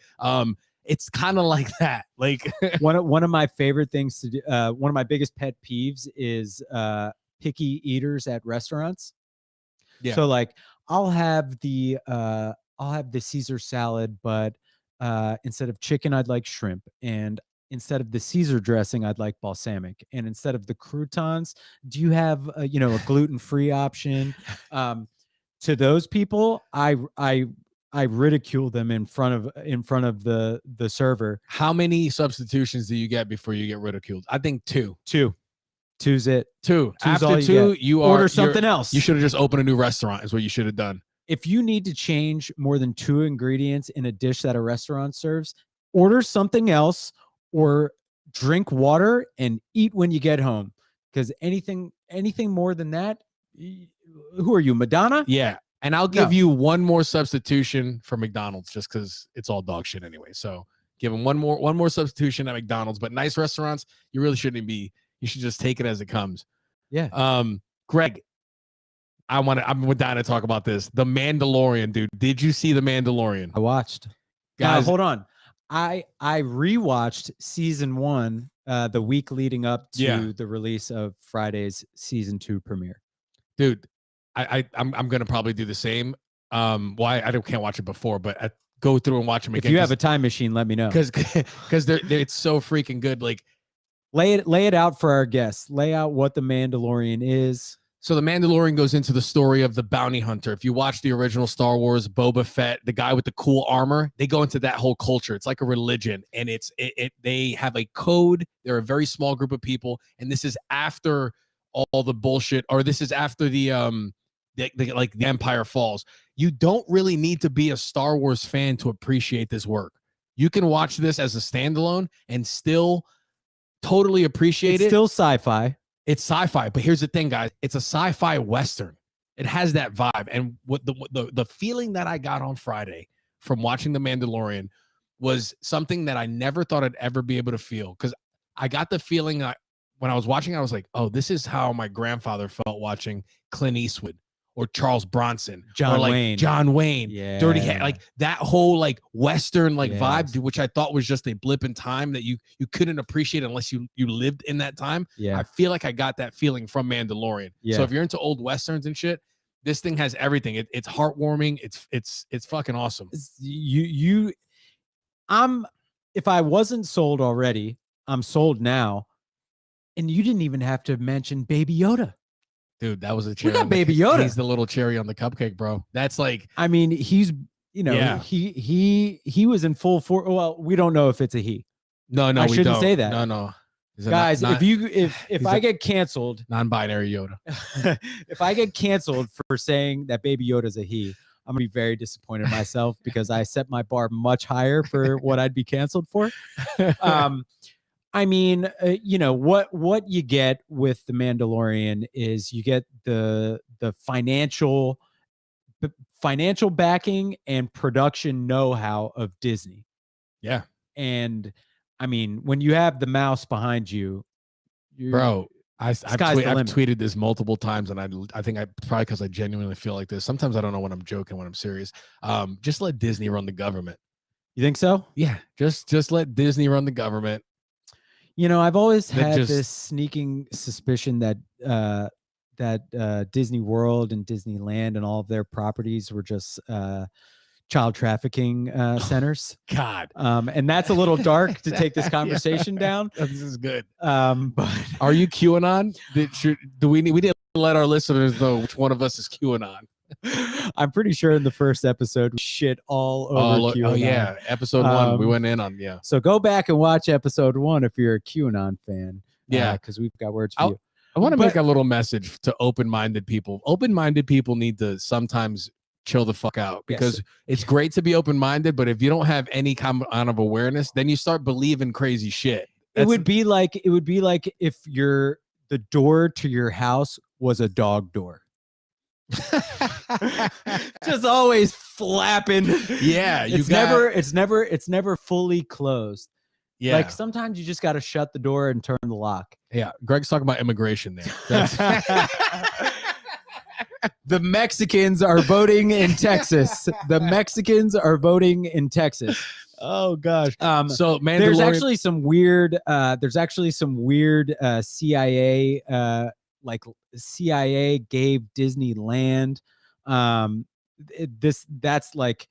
it's kind of like that. Like one of my favorite things to do, one of my biggest pet peeves is picky eaters at restaurants. Yeah. So like I'll have the Caesar salad, but instead of chicken, I'd like shrimp, and instead of the Caesar dressing, I'd like balsamic, and instead of the croutons, do you have a gluten-free option? To those people, I ridicule them in front of the server. How many substitutions do you get before you get ridiculed? I think two. Two's it. Two. Two's After two, you order something else. You should have just opened a new restaurant, is what you should have done. If you need to change more than 2 ingredients in a dish that a restaurant serves, order something else or drink water and eat when you get home. Because anything more than that, who are you, Madonna? Yeah. And I'll give you one more substitution for McDonald's, just because it's all dog shit anyway. So give them one more substitution at McDonald's. But nice restaurants, you really shouldn't be. You should just take it as it comes. Yeah. Greg, I'm down to talk about this. The Mandalorian, dude. Did you see The Mandalorian? I watched. Guys, hold on. I rewatched season 1 the week leading up to the release of Friday's season 2 premiere. Dude, I'm gonna probably do the same. Why I can't watch it before, but I go through and watch them again. If you have a time machine, let me know. Because it's so freaking good. Like, lay it out for our guests. Lay out what the Mandalorian is. So the Mandalorian goes into the story of the bounty hunter. If you watch the original Star Wars, Boba Fett, the guy with the cool armor, they go into that whole culture. It's like a religion, and they have a code. They're a very small group of people, and this is after all the bullshit, or this is after the Empire falls. You don't really need to be a Star Wars fan to appreciate this work. You can watch this as a standalone and still totally appreciate it. It's still sci-fi. It's sci-fi, but here's the thing, guys. It's a sci-fi Western. It has that vibe. And what the feeling that I got on Friday from watching The Mandalorian was something that I never thought I'd ever be able to feel. Because I got the feeling that when I was watching, I was like, oh, this is how my grandfather felt watching Clint Eastwood or Charles Bronson John or like Wayne. John Wayne, Yeah. Dirty Harry, like that whole like Western like Yes. vibe, which I thought was just a blip in time that you couldn't appreciate unless you lived in that time. Yeah. I feel like I got that feeling from Mandalorian. Yeah. So if you're into old Westerns and shit, this thing has everything. It's heartwarming. It's fucking awesome. If I wasn't sold already, I'm sold now. And you didn't even have to mention Baby Yoda. Dude, that was a cherry. We got Baby Yoda. He's the little cherry on the cupcake, bro. That's like, I mean, he's, you know, Yeah. he was in full force. Well, we don't know if it's a he. no, I we shouldn't don't. say that. No. He's a Guys, non- if he's I a- get canceled, non-binary Yoda. if I get canceled for saying that Baby Yoda's a he, I'm gonna be very disappointed in myself because I set my bar much higher for what I'd be canceled for. I mean, you know what you get with the Mandalorian is you get the financial backing and production know-how of Disney. Yeah. And I mean, when you have the mouse behind you, Bro, I've sky's the limit. tweeted this multiple times, and I think probably because I genuinely feel like this. Sometimes I don't know when I'm joking, when I'm serious. Just let Disney run the government. You think so? Yeah, just let Disney run the government. You know, I've always That had just- this sneaking suspicion that Disney World and Disneyland and all of their properties were just child trafficking centers. God, And that's a little dark to take this conversation down. this is good. But Are you QAnon? We didn't let our listeners know which one of us is QAnon. I'm pretty sure in the first episode we shit all over QAnon. Oh yeah, episode 1 we Um, went in on. Yeah, So go back and watch episode 1 if you're a QAnon fan. Yeah. because we've got words for you. I want to But- make a little message to open-minded people. Open-minded people need to sometimes chill the fuck out, because it's great to be open-minded, but if you don't have any kind of awareness, then you start believing crazy shit. It would be like if the door to your house was a dog door. Just always flapping. Yeah, It's never fully closed. yeah, Like sometimes you just got to shut the door and turn the lock. yeah. Greg's talking about immigration there. That's- The Mexicans are voting in Texas. The Mexicans are voting in Texas. Oh gosh. so Mandalorian. There's actually some weird CIA like CIA gave Disneyland that's like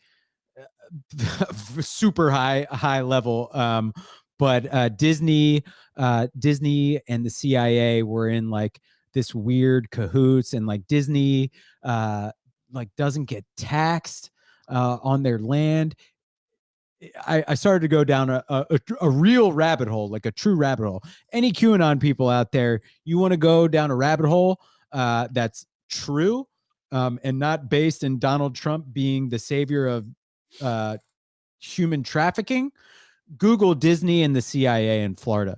super high level, but Disney and the CIA were in like this weird cahoots, and like Disney like doesn't get taxed on their land. I started to go down a real rabbit hole, like a true rabbit hole. Any QAnon people out there, you want to go down a rabbit hole that's true and not based in Donald Trump being the savior of human trafficking, Google Disney and the CIA in Florida.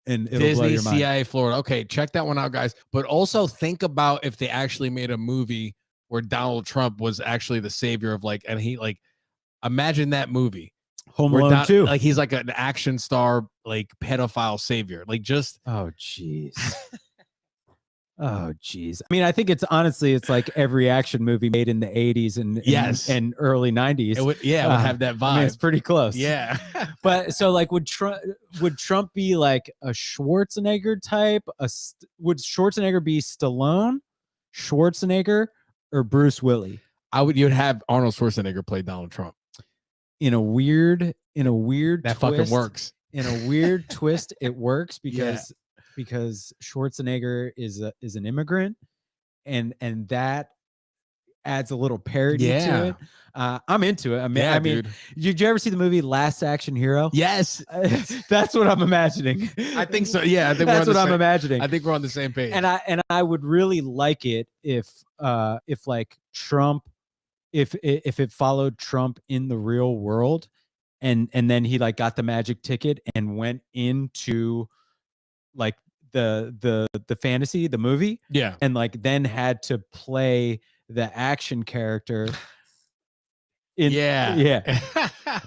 And it'll blow Disney, your mind. CIA, Florida. Okay, check that one out, guys. But also think about if they actually made a movie where Donald Trump was actually the savior of like, and he like, imagine that movie. Home where Alone 2. Like he's like an action star, like pedophile savior. Like just Oh, jeez. Oh, jeez. I mean, I think it's like every action movie made in the 80s and Yes. and early 90s. it would have that vibe. I mean, it's pretty close. Yeah. But so like would Trump be like a Schwarzenegger type? Would Schwarzenegger be Stallone, Schwarzenegger, or Bruce Willis? You'd have Arnold Schwarzenegger play Donald Trump. In a weird That fucking twist, works. In a weird twist, it works because Schwarzenegger is an immigrant, and that adds a little parody to it. I'm into it. I mean, dude. did you ever see the movie Last Action Hero? Yes. That's what I'm imagining. I think so. Yeah, I think That's we're on what the I'm same, imagining. I think we're on the same page. And I would really like it if like Trump, if it followed Trump in the real world, and then he like got the magic ticket and went into like the fantasy, the movie, Yeah. and like then had to play the action character yeah,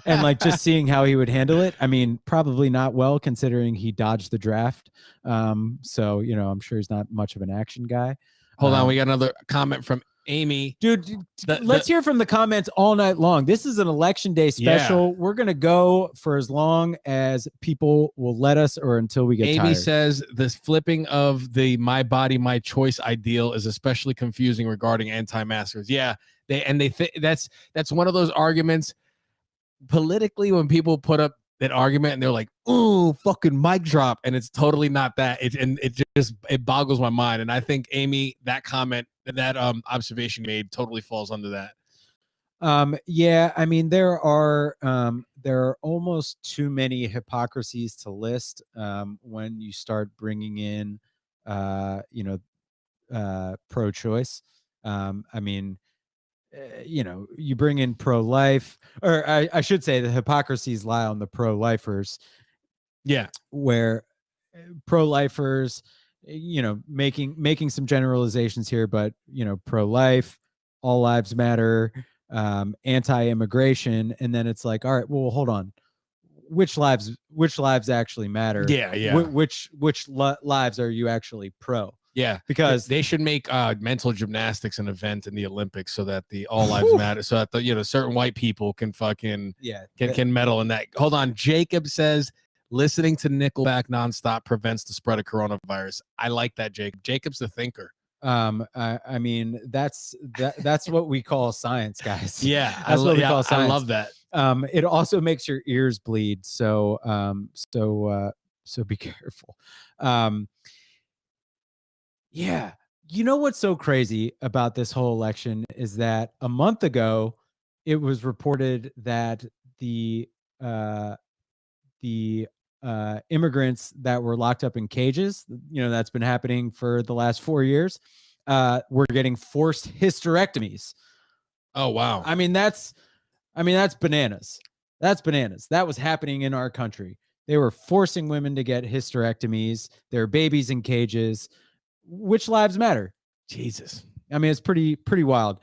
and like just seeing how he would handle it. I mean, probably not well considering he dodged the draft. So I'm sure he's not much of an action guy. Hold on, we got another comment from Amy. Dude, let's hear from the comments all night long. This is an election day special. Yeah. We're gonna go for as long as people will let us, or until we get Amy tired. says this flipping of the "my body, my choice" ideal is especially confusing regarding anti-maskers. Yeah, that's one of those arguments politically when people put up that argument and they're like, "Ooh, fucking mic drop," and it's totally not that. It boggles my mind. And I think Amy, that comment, that observation made, totally falls under that. Yeah, I mean there are almost too many hypocrisies to list when you start bringing in pro-choice. I mean, you bring in pro-life, or I should say the hypocrisies lie on the pro-lifers. Yeah, where pro-lifers, making some generalizations here, but pro-life, all lives matter, anti-immigration, and then it's like, all right, well, hold on, which lives actually matter? Yeah. Which lives are you actually pro? Yeah, because they should make mental gymnastics an event in the Olympics so that the all lives matter, so that the certain white people can fucking can medal in that. Hold on, Jacob says listening to Nickelback nonstop prevents the spread of coronavirus. I like that, Jacob. Jacob's the thinker. I mean that's what we call science, guys. Yeah, that's what we call science. I love that. It also makes your ears bleed, so be careful. Yeah. You know what's so crazy about this whole election is that a month ago, it was reported that the immigrants that were locked up in cages, that's been happening for the last 4 years, were getting forced hysterectomies. Oh, wow. I mean, that's bananas. That's bananas. That was happening in our country. They were forcing women to get hysterectomies. There are babies in cages. Which lives matter? Jesus. I mean, it's pretty wild.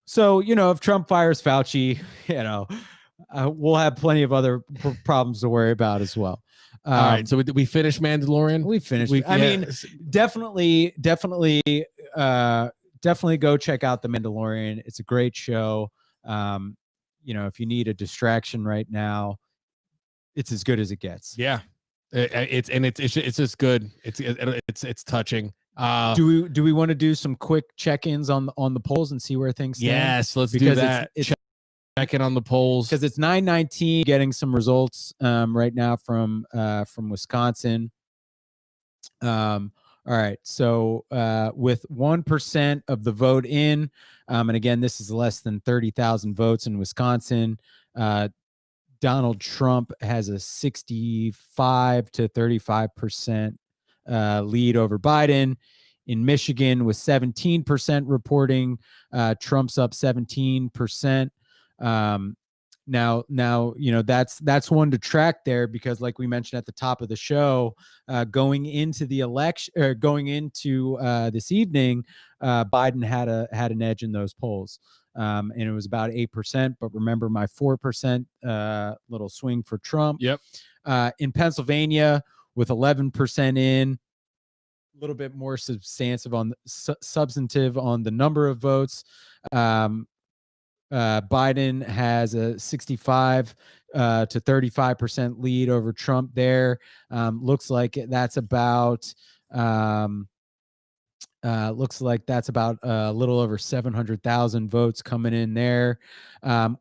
So, if Trump fires Fauci, we'll have plenty of other problems to worry about as well. All right. So we finished Mandalorian? We finished. I mean, definitely go check out The Mandalorian. It's a great show. If you need a distraction right now, it's as good as it gets. Yeah. It's just good. It's touching. Do we want to do some quick check-ins on the polls and see where things stand? Yes, let's do that. Check in on the polls, because it's 9:19. Getting some results right now from Wisconsin. All right, so with 1% of the vote in, and again, this is less than 30,000 votes in Wisconsin. Donald Trump has a 65 to 35% lead over Biden. In Michigan, with 17% reporting, Trump's up 17%. Now, that's one to track there, because like we mentioned at the top of the show, going into the election, or going into this evening, Biden had an edge in those polls. And it was about 8%, but remember my 4% little swing for Trump. Yep. In Pennsylvania, with 11% in, a little bit more substantive on the number of votes. Biden has a 65 to 35% lead over Trump there. Looks like that's about a little over 700,000 votes coming in there.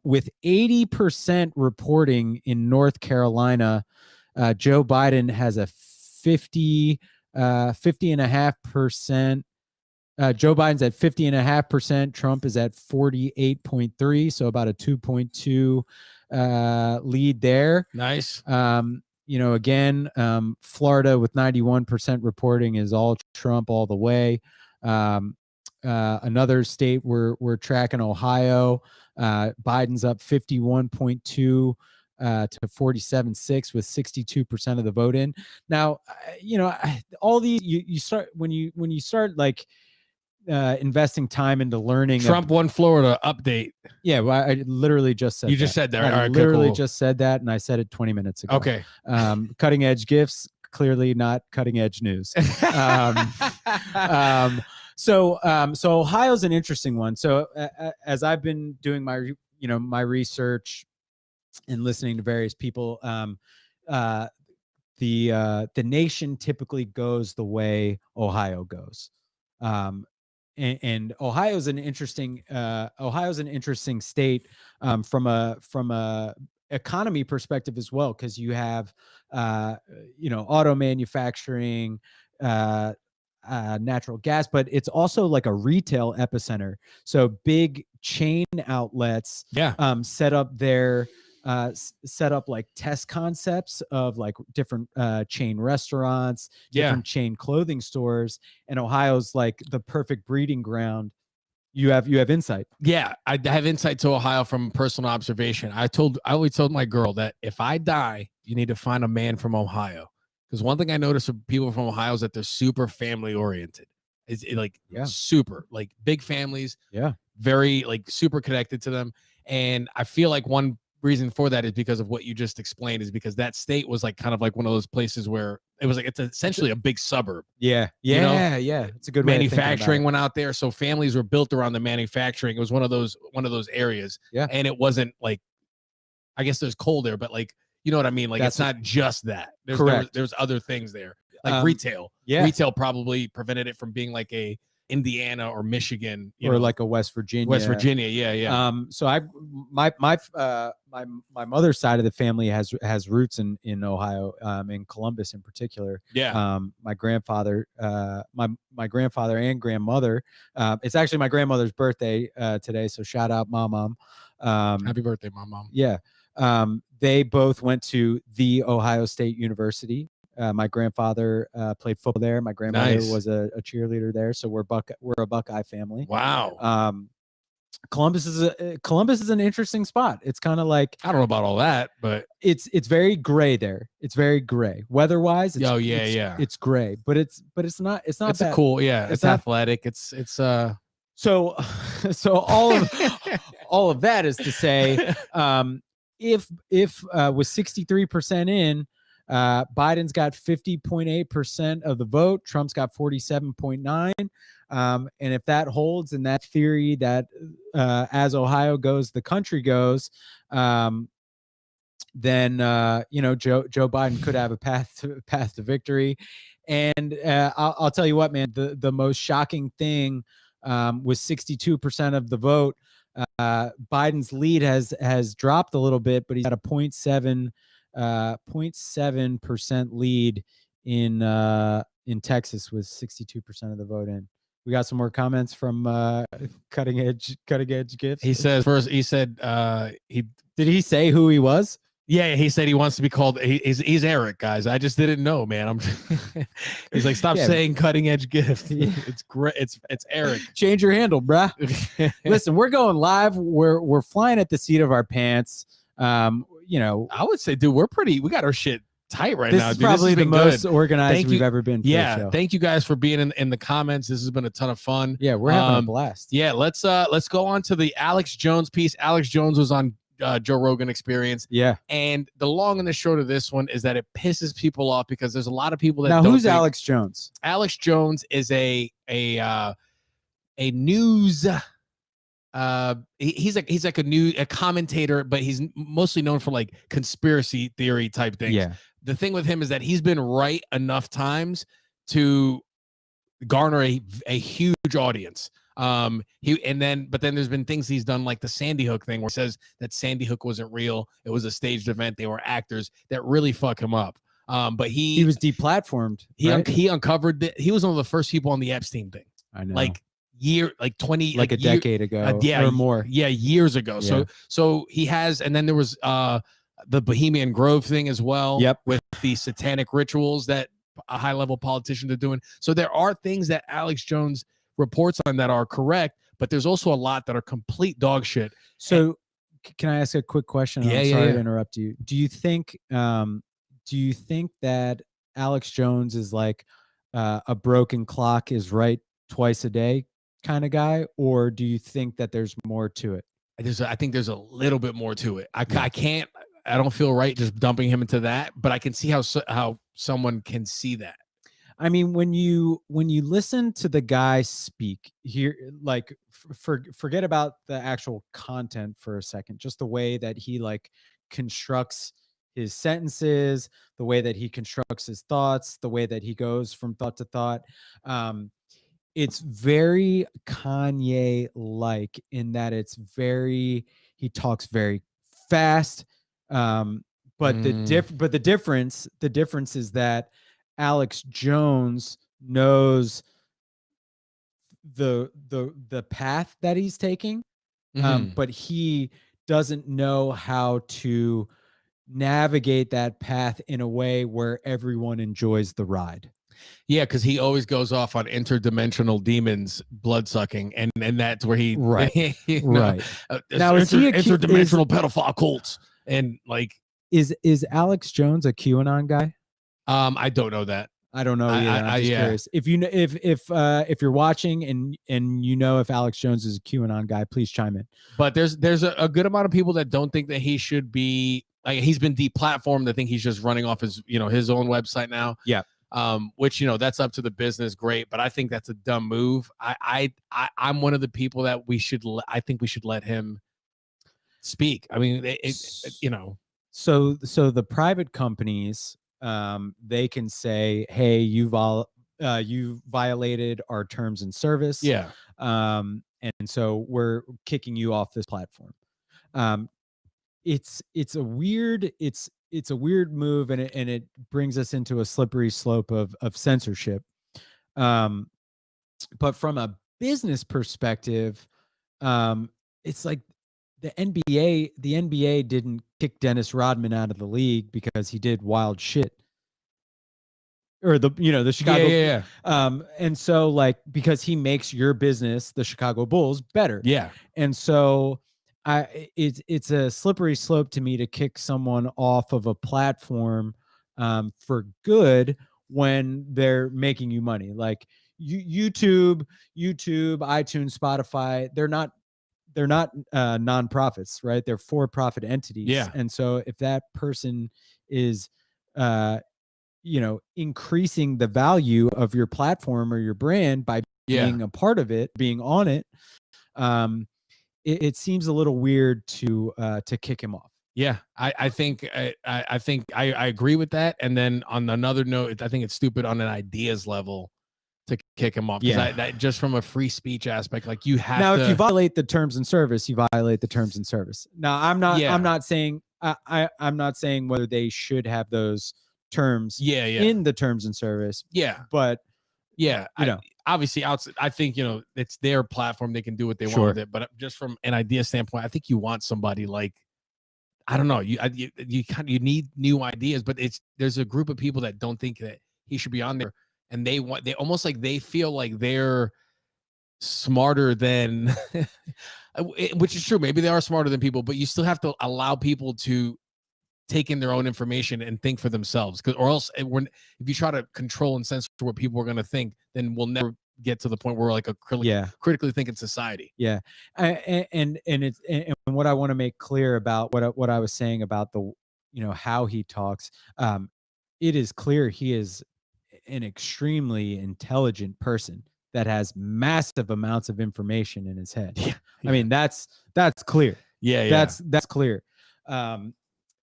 With 80% reporting in North Carolina, Joe Biden has a 50.5%. Joe Biden's at 50.5%. Trump is at 48.3%. So about a 2.2 lead there. Nice. Again, Florida with 91% reporting is all Trump all the way. Another state we're tracking, Ohio. Biden's up 51.2 to 47.6 with 62% of the vote in. Now, all these you start when you start like investing time into learning. Trump won Florida update. Yeah, well, I literally just said You just said that. I All right, literally cool. just said that, and I said it 20 minutes ago. Okay. Cutting edge gifts, clearly not cutting edge news. So Ohio's an interesting one. So as I've been doing my my research and listening to various people, the nation typically goes the way Ohio goes. And Ohio's an interesting state from a economy perspective as well, because you have auto manufacturing, natural gas, but it's also like a retail epicenter. So big chain outlets set up like test concepts of like different chain restaurants, different chain clothing stores, and Ohio's like the perfect breeding ground. You have insight. Yeah, I have insight to Ohio from personal observation. I always told my girl that if I die, you need to find a man from Ohio. Because one thing I notice with people from Ohio is that they're super family oriented. Super like big families. Yeah. Very like super connected to them. And I feel like one reason for that is because of what you just explained, is because that state was like kind of like one of those places where it was like it's essentially a big suburb. Yeah. It's a good way manufacturing went out there, so families were built around the manufacturing. It was one of those areas. Yeah. And it wasn't like, I guess there's coal there, but like, you know what I mean? Like, it's not just that. There's other things there, like retail. Yeah. Retail probably prevented it from being like a Indiana or Michigan, or like a West Virginia. Yeah. So my mother's side of the family has roots in Ohio, in Columbus in particular. Yeah. My grandfather, my grandfather and grandmother. It's actually my grandmother's birthday today, so shout out mom. Happy birthday, mom. Yeah. They both went to the Ohio State University. My grandfather played football there. My grandmother was a cheerleader there. So we're a Buckeye family. Wow. Columbus is an interesting spot. It's kind of like, I don't know about all that, but it's very gray there. It's very gray weather-wise. It's gray, but it's not it's bad. Cool. Yeah. It's athletic. So all of that is to say, if with 63% in, Biden's got 50.8% of the vote. Trump's got 47.9%. And if that holds in that theory that as Ohio goes, the country goes, then Joe Biden could have a path to victory. And I'll tell you what, man, the most shocking thing was 62% of the vote. Biden's lead has dropped a little bit, but he's got a 0.7% lead in Texas with 62% of the vote in. We got some more comments from cutting edge gifts. He said did he say who he was? Yeah, he said he wants to be called. He's Eric, guys. I just didn't know, man. He's like, stop saying cutting edge gift. It's great. It's Eric. Change your handle, bruh. Listen, we're going live. We're flying at the seat of our pants. I would say, dude, we got our shit tight right now. This is dude. probably the most organized we've ever been. Thank you guys for being in the comments. This has been a ton of fun. Yeah, we're having a blast. Yeah, let's go on to the Alex Jones piece. Alex Jones was on Joe Rogan Experience. Yeah, and the long and the short of this one is that it pisses people off because there's a lot of people that now. Who's Alex Jones? Alex Jones is a news. He's like a commentator, but he's mostly known for like conspiracy theory type things. Yeah. The thing with him is that he's been right enough times to garner a huge audience. But then there's been things he's done like the Sandy Hook thing where he says that Sandy Hook wasn't real. It was a staged event. They were actors that really fuck him up. But he was deplatformed. He uncovered that he was one of the first people on the Epstein thing. I know. Like 20 like a decade ago or more. Yeah, years ago. Yeah. So he has, and then there was the Bohemian Grove thing as well. Yep. With the satanic rituals that a high level politicians are doing. So there are things that Alex Jones reports on that are correct, but there's also a lot that are complete dog shit. So can I ask a quick question? Yeah, I'm yeah, sorry yeah. to interrupt you. Do you think that Alex Jones is like a broken clock is right twice a day kind of guy, or do you think that there's more to it? I think there's a little bit more to it. I Yeah. can't. I don't feel right just dumping him into that, but I can see how someone can see that. I mean, when you listen to the guy speak here, like forget about the actual content for a second, just the way that he like constructs his sentences, the way that he constructs his thoughts, the way that he goes from thought to thought. It's very Kanye like in that he talks very fast. But the difference is that Alex Jones knows the path that he's taking, Mhm. but he doesn't know how to navigate that path in a way where everyone enjoys the ride. Yeah, because he always goes off on interdimensional demons blood sucking, and that's where he Right. you know, Right. it's Now, is he interdimensional pedophile cults, and like is Alex Jones a QAnon guy? I don't know that. I don't know either. I'm just curious. If you know, if you're watching and you know if Alex Jones is a QAnon guy, please chime in. But there's a good amount of people that don't think that he should be, like, he's been deplatformed. I think he's just running off his own website now. Yeah. Which that's up to the business. Great, but I think that's a dumb move. I'm one of the people that I think we should let him speak. I mean, So the private companies, they can say, hey, you violated our terms and service. yeah, And so we're kicking you off this platform. It's a weird move, and it brings us into a slippery slope of censorship. But from a business perspective, it's like the NBA didn't kick Dennis Rodman out of the league because he did wild shit. Or the Chicago. yeah. And so, like, because he makes your business, the Chicago Bulls, better. Yeah. And so it's a slippery slope to me to kick someone off of a platform for good when they're making you money. Like YouTube, iTunes, Spotify, they're not nonprofits, right? They're for-profit entities. Yeah. And so if that person is increasing the value of your platform or your brand by being a part of it, being on it, it seems a little weird to kick him off. Yeah, I think I agree with that. And then on another note, I think it's stupid on an ideas level to kick him off. Yeah. That just from a free speech aspect, like you have now, to. if you violate the terms and service, you violate the terms and service. Now, I'm not saying I'm not saying whether they should have those terms in the terms and service. Yeah. But obviously outside, I think it's their platform, they can do what they want with it. But just from an idea standpoint, I think you want somebody like, I don't know, you need new ideas, but there's a group of people that don't think that he should be on there, and they almost like they feel like they're smarter than which is true, maybe they are smarter than people, but you still have to allow people to take in their own information and think for themselves, or else if you try to control and censor what people are going to think, then we'll never get to the point where we're like a critically thinking society. Yeah. And what I want to make clear about what I was saying about the how he talks, it is clear he is an extremely intelligent person that has massive amounts of information in his head. I mean, that's clear. That's clear.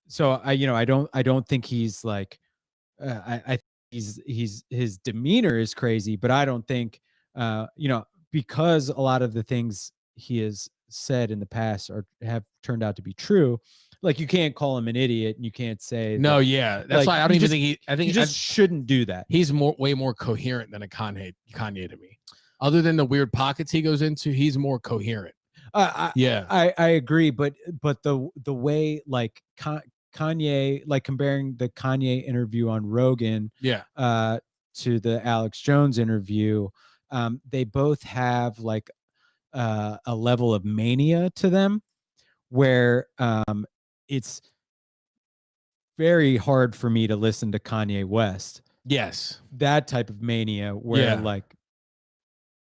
So I don't think he's like I his demeanor is crazy, but I don't think because a lot of the things he has said in the past have turned out to be true. Like, you can't call him an idiot, and you can't say that's why I don't even think I think you just shouldn't do that. He's way more coherent than a Kanye to me. Other than the weird pockets he goes into, he's more coherent. I agree, but the way, like, Kanye, like comparing the Kanye interview on Rogan to the Alex Jones interview, they both have like a level of mania to them, where it's very hard for me to listen to Kanye West. Yes. That type of mania where Yeah. like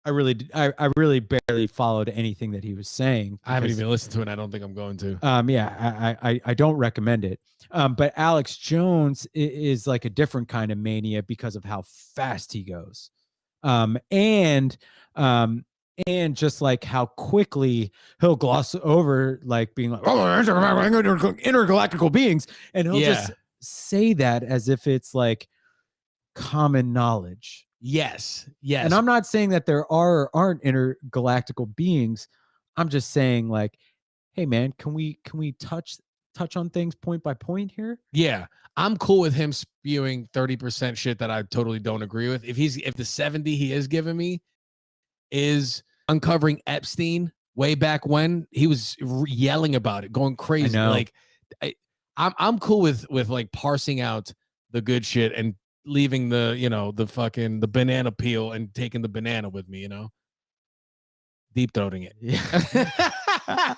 I really barely followed anything that he was saying. I haven't because, even listened to it. And I don't think I'm going to. yeah, I don't recommend it. But Alex Jones is like a different kind of mania because of how fast he goes. And just like how quickly he'll gloss over like being like, oh, intergalactical beings, and he'll just say that as if it's like common knowledge. Yes. Yes. And I'm not saying that there are or aren't intergalactical beings. I'm just saying like, hey man, can we touch on things point by point here? Yeah. I'm cool with him spewing 30% shit that I totally don't agree with. If the 70 he is giving me is uncovering Epstein way back when, he was yelling about it, going crazy. Like I'm cool with like parsing out the good shit and leaving the, you know, the fucking the banana peel and taking the banana with me, you know, deep throating it. Yeah.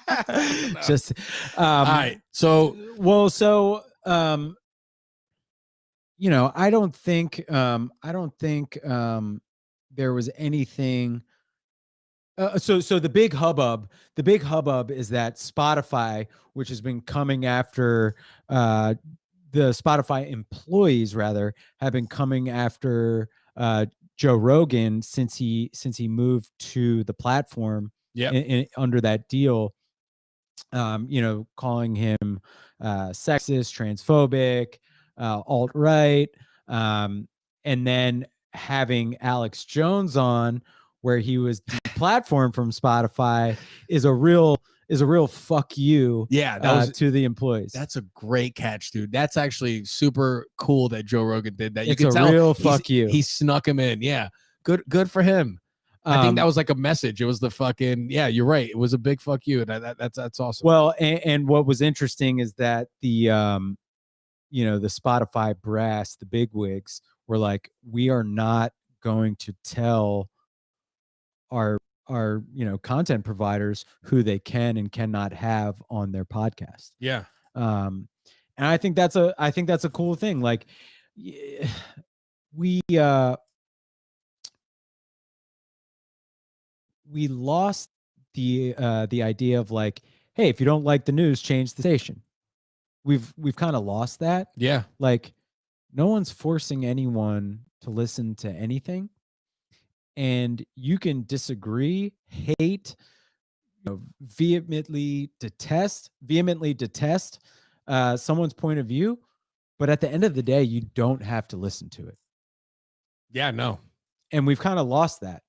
Just all right. So you know, I don't think there was anything. So the big hubbub is that Spotify, which has been coming after the Spotify employees rather have been coming after Joe Rogan since he moved to the platform. Yeah. Under that deal, you know, calling him sexist, transphobic, alt-right, and then having Alex Jones on where he was deplatformed from Spotify is a real fuck you. Yeah, that was to the employees. That's a great catch, dude. That's actually super cool that Joe Rogan did that. You It's can a tell real fuck you. He snuck him in. Yeah. Good for him. I think that was like a message. It was the fucking, yeah, you're right. It was a big fuck you. And that's awesome. Well, and what was interesting is that the you know, the Spotify brass, the bigwigs were like, we are not going to tell our you know, content providers who they can and cannot have on their podcast. Yeah. And I think that's a cool thing. Like we lost the idea of like, hey, if you don't like the news, change the station. We've kind of lost that. Yeah. Like no one's forcing anyone to listen to anything. And you can disagree, hate, you know, vehemently detest someone's point of view, but at the end of the day, you don't have to listen to it. Yeah, no. And we've kind of lost that.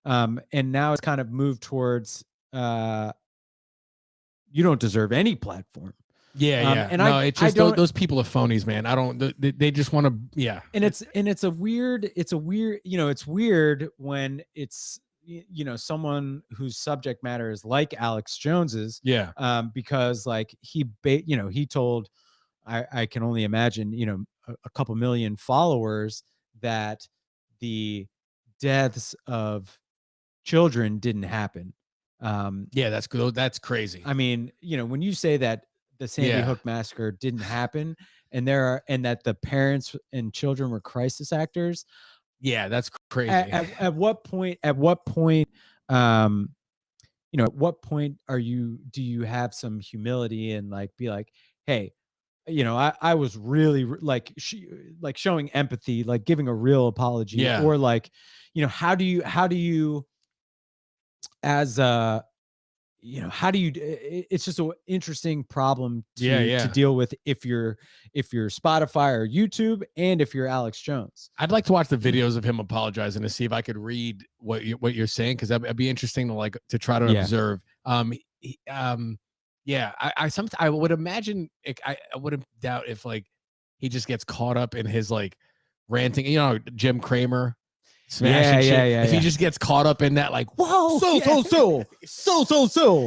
And now it's kind of moved towards you don't deserve any platform. Yeah, yeah. And no, it's just those people are phonies, man. I don't. They just want to. Yeah. And it's a weird. You know, it's weird when it's, you know, someone whose subject matter is like Alex Jones's. Yeah. Because like he told, I can only imagine, you know, a couple million followers that the deaths of children didn't happen. Yeah, that's good. That's crazy. I mean, you know, when you say that the Sandy Hook massacre didn't happen and that the parents and children were crisis actors. Yeah, that's crazy. At what point, you know, at what point do you have some humility and like be like, hey, you know, I was really like showing empathy, like giving a real apology. Yeah. Or like, you know, how do you as you know, how do you, it's just an interesting problem to deal with if you're Spotify or YouTube, and if you're Alex Jones. I'd like to watch the videos of him apologizing to see if I could read what you're saying, because that'd be interesting to try to observe. Yeah, I would imagine, I wouldn't doubt if like he just gets caught up in his like ranting, you know, Jim Cramer. Smashing shit. If he just gets caught up in that, like, whoa, so.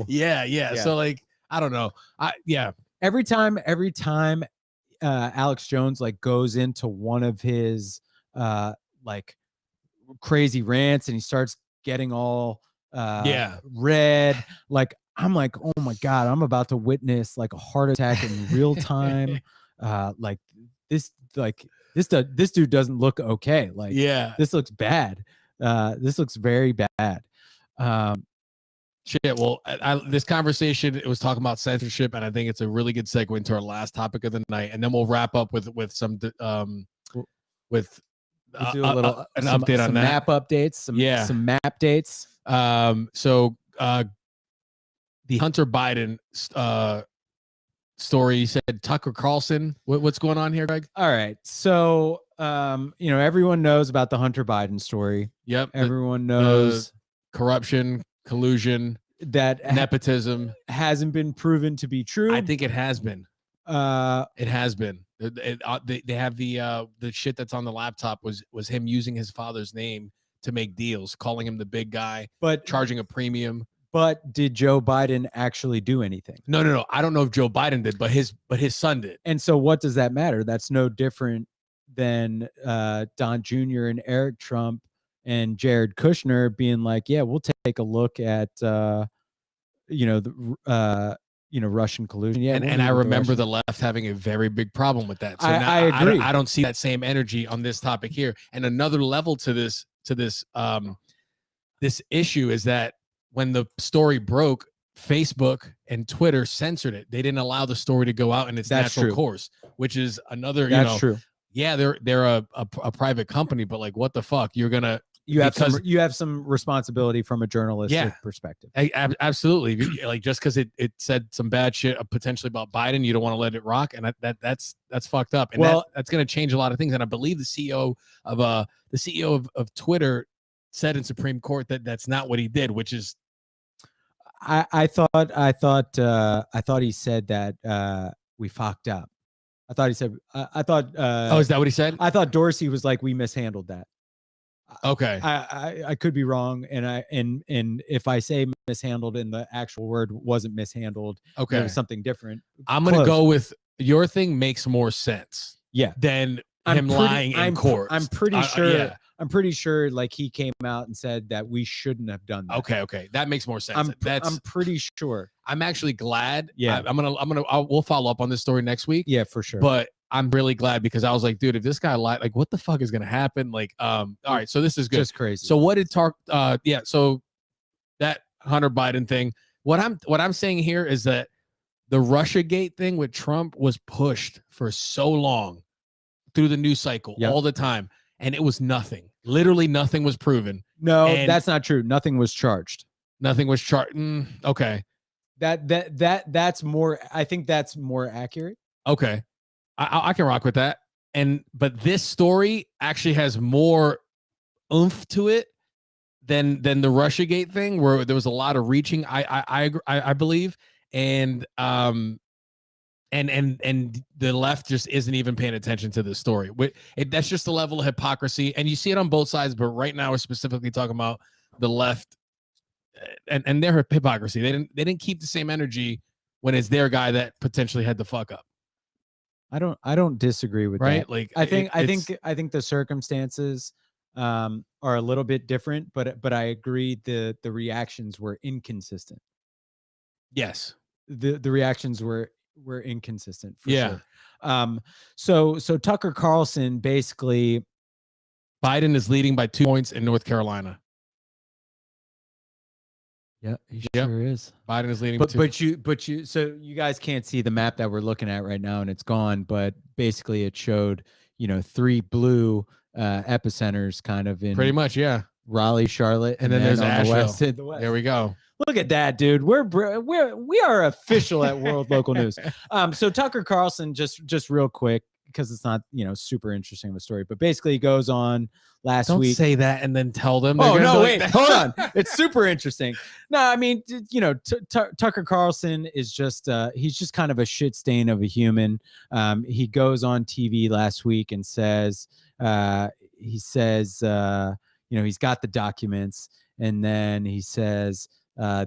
Yeah. So like, I don't know. Every time Alex Jones like goes into one of his like crazy rants and he starts getting all red, like I'm like, oh my God, I'm about to witness like a heart attack in real time. Like this, this dude doesn't look okay. Like, Yeah. this looks bad. This looks very bad. Shit. Well, this conversation, it was talking about censorship, and I think it's a really good segue into our last topic of the night, and then we'll wrap up with some with We'll do a little an some, update on some that. map updates. Some map dates. So the Hunter Biden story. You said Tucker Carlson. What's going on here, Greg? All right. So everyone knows about the Hunter Biden story. Yep. Everyone knows corruption, collusion, that nepotism hasn't been proven to be true. I think it has been. It has been. They have the shit that's on the laptop was him using his father's name to make deals, calling him the big guy, but charging a premium. But did Joe Biden actually do anything? No. I don't know if Joe Biden did, but his son did. And so what does that matter? That's no different than Don Jr. and Eric Trump and Jared Kushner being like, yeah, we'll take a look at Russian collusion. Yeah, and I remember the left having a very big problem with that. So I agree. I don't see that same energy on this topic here. And another level to this this issue is that when the story broke, Facebook and Twitter censored it. They didn't allow the story to go out in its natural course, which is another. That's true. Yeah, they're a private company, but like, what the fuck? You're gonna. You have some responsibility from a journalistic perspective. Absolutely. Like, just because it said some bad shit potentially about Biden, you don't want to let it rock, and that's fucked up. And that's going to change a lot of things. And I believe the CEO of Twitter said in Supreme Court that that's not what he did, which is. I thought he said that we fucked up. I thought he said. Is that what he said? I thought Dorsey was like, we mishandled that. Okay. I could be wrong, and if I say mishandled and the actual word wasn't mishandled, okay, it was something different. I'm gonna go with your thing makes more sense. Yeah. Than him lying in court. I'm pretty sure. Yeah. I'm pretty sure like he came out and said that we shouldn't have done that. Okay. That makes more sense. I'm pretty sure. I'm actually glad. Yeah. We'll follow up on this story next week. Yeah, for sure. But I'm really glad because I was like, dude, if this guy lied, like, what the fuck is gonna happen? Like, all right, so this is good. Just crazy. So what did so that Hunter Biden thing, what I'm saying here is that the Russiagate thing with Trump was pushed for so long through the news cycle all the time, and it was nothing. Literally nothing was proven. No, that's not true. Nothing was charged. Nothing was charged. Okay. That's more. I think that's more accurate. Okay. I can rock with that. But this story actually has more oomph to it than the Russiagate thing, where there was a lot of reaching. I believe, and the left just isn't even paying attention to this story. That's just the level of hypocrisy, and you see it on both sides. But right now, we're specifically talking about the left and their hypocrisy. They didn't keep the same energy when it's their guy that potentially had the fuck up. I don't disagree with that. Like, I think the circumstances are a little bit different, but I agree the reactions were inconsistent. Yes. The reactions were inconsistent for sure. So Tucker Carlson basically, Biden is leading by 2 points in North Carolina. Yeah, he sure is. Biden is leading. But you. So you guys can't see the map that we're looking at right now, and it's gone. But basically, it showed 3 blue epicenters, kind of in pretty much, Raleigh, Charlotte, and then there's Asheville. The west. There we go. Look at that, dude. We are official at World Local News. So Tucker Carlson, just real quick, because it's not super interesting of a story, but basically he goes on last week. Don't say that and then tell them. Oh no, wait, hold on. It's super interesting. No, I mean, Tucker Carlson is just he's just kind of a shit stain of a human. He goes on TV last week and says he's got the documents, and then he says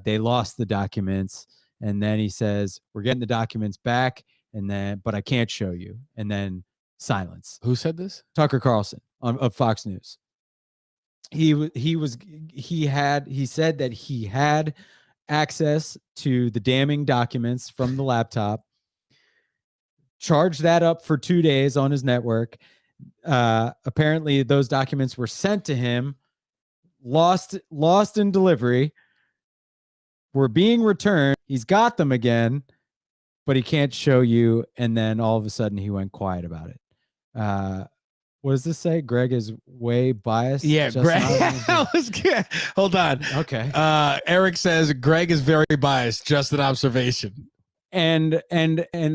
they lost the documents, and then he says we're getting the documents back, and then but I can't show you, and then silence. Who said this? Tucker Carlson of Fox News. He said that he had access to the damning documents from the laptop, charged that up for 2 days on his network. Apparently those documents were sent to him, lost in delivery, were being returned. He's got them again, but he can't show you. And then all of a sudden he went quiet about it. What does this say? Greg is way biased. Yeah, Justin Greg. Osmond I was good. Hold on. Okay. Eric says Greg is very biased. Just an observation. And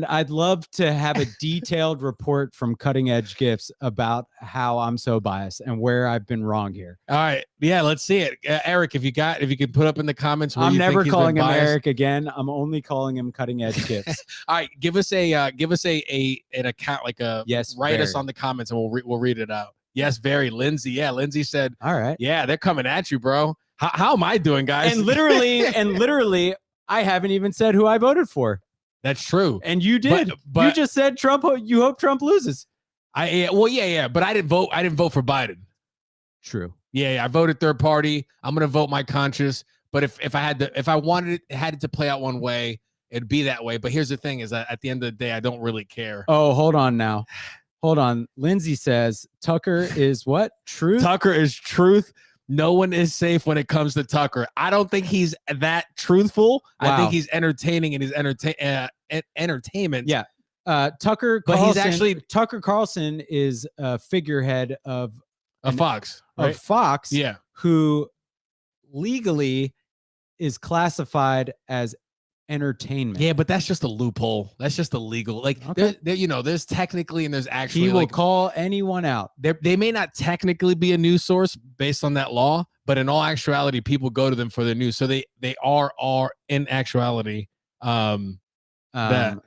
I'd love to have a detailed report from Cutting Edge Gifts about how I'm so biased and where I've been wrong here. All right. Yeah, let's see it. Eric, if you can put up in the comments where I'm you never think he's calling been him biased. Eric again. I'm only calling him Cutting Edge Gifts. All right, give us an account, like a Yes, write us very. on the comments and we'll read it out. Yes, very. Lindsay. Yeah, Lindsay said, All right. yeah, they're coming at you, bro. How am I doing, guys? And literally, I haven't even said who I voted for. That's true. And you did. But you just said Trump. You hope Trump loses. But I didn't vote. I didn't vote for Biden. True. Yeah, I voted third party. I'm gonna vote my conscience. But if I wanted it, had it to play out one way, it'd be that way. But here's the thing: is that at the end of the day, I don't really care. Oh, hold on now. Hold on. Lindsay says Tucker is what? Truth? Tucker is truth. No one is safe when it comes to Tucker. I don't think he's that truthful. I Wow. think he's entertaining in his entertainment. Yeah. Tucker But Carlson, he's actually- Tucker Carlson is a figurehead of Fox. Right? Fox, Yeah. who legally is classified as entertainment. Yeah, but that's just a loophole. That's just illegal. Like, Okay. there's technically and there's actually He will like call anyone out. they may not technically be a news source based on that law, but in all actuality, people go to them for their news. So they are in actuality. That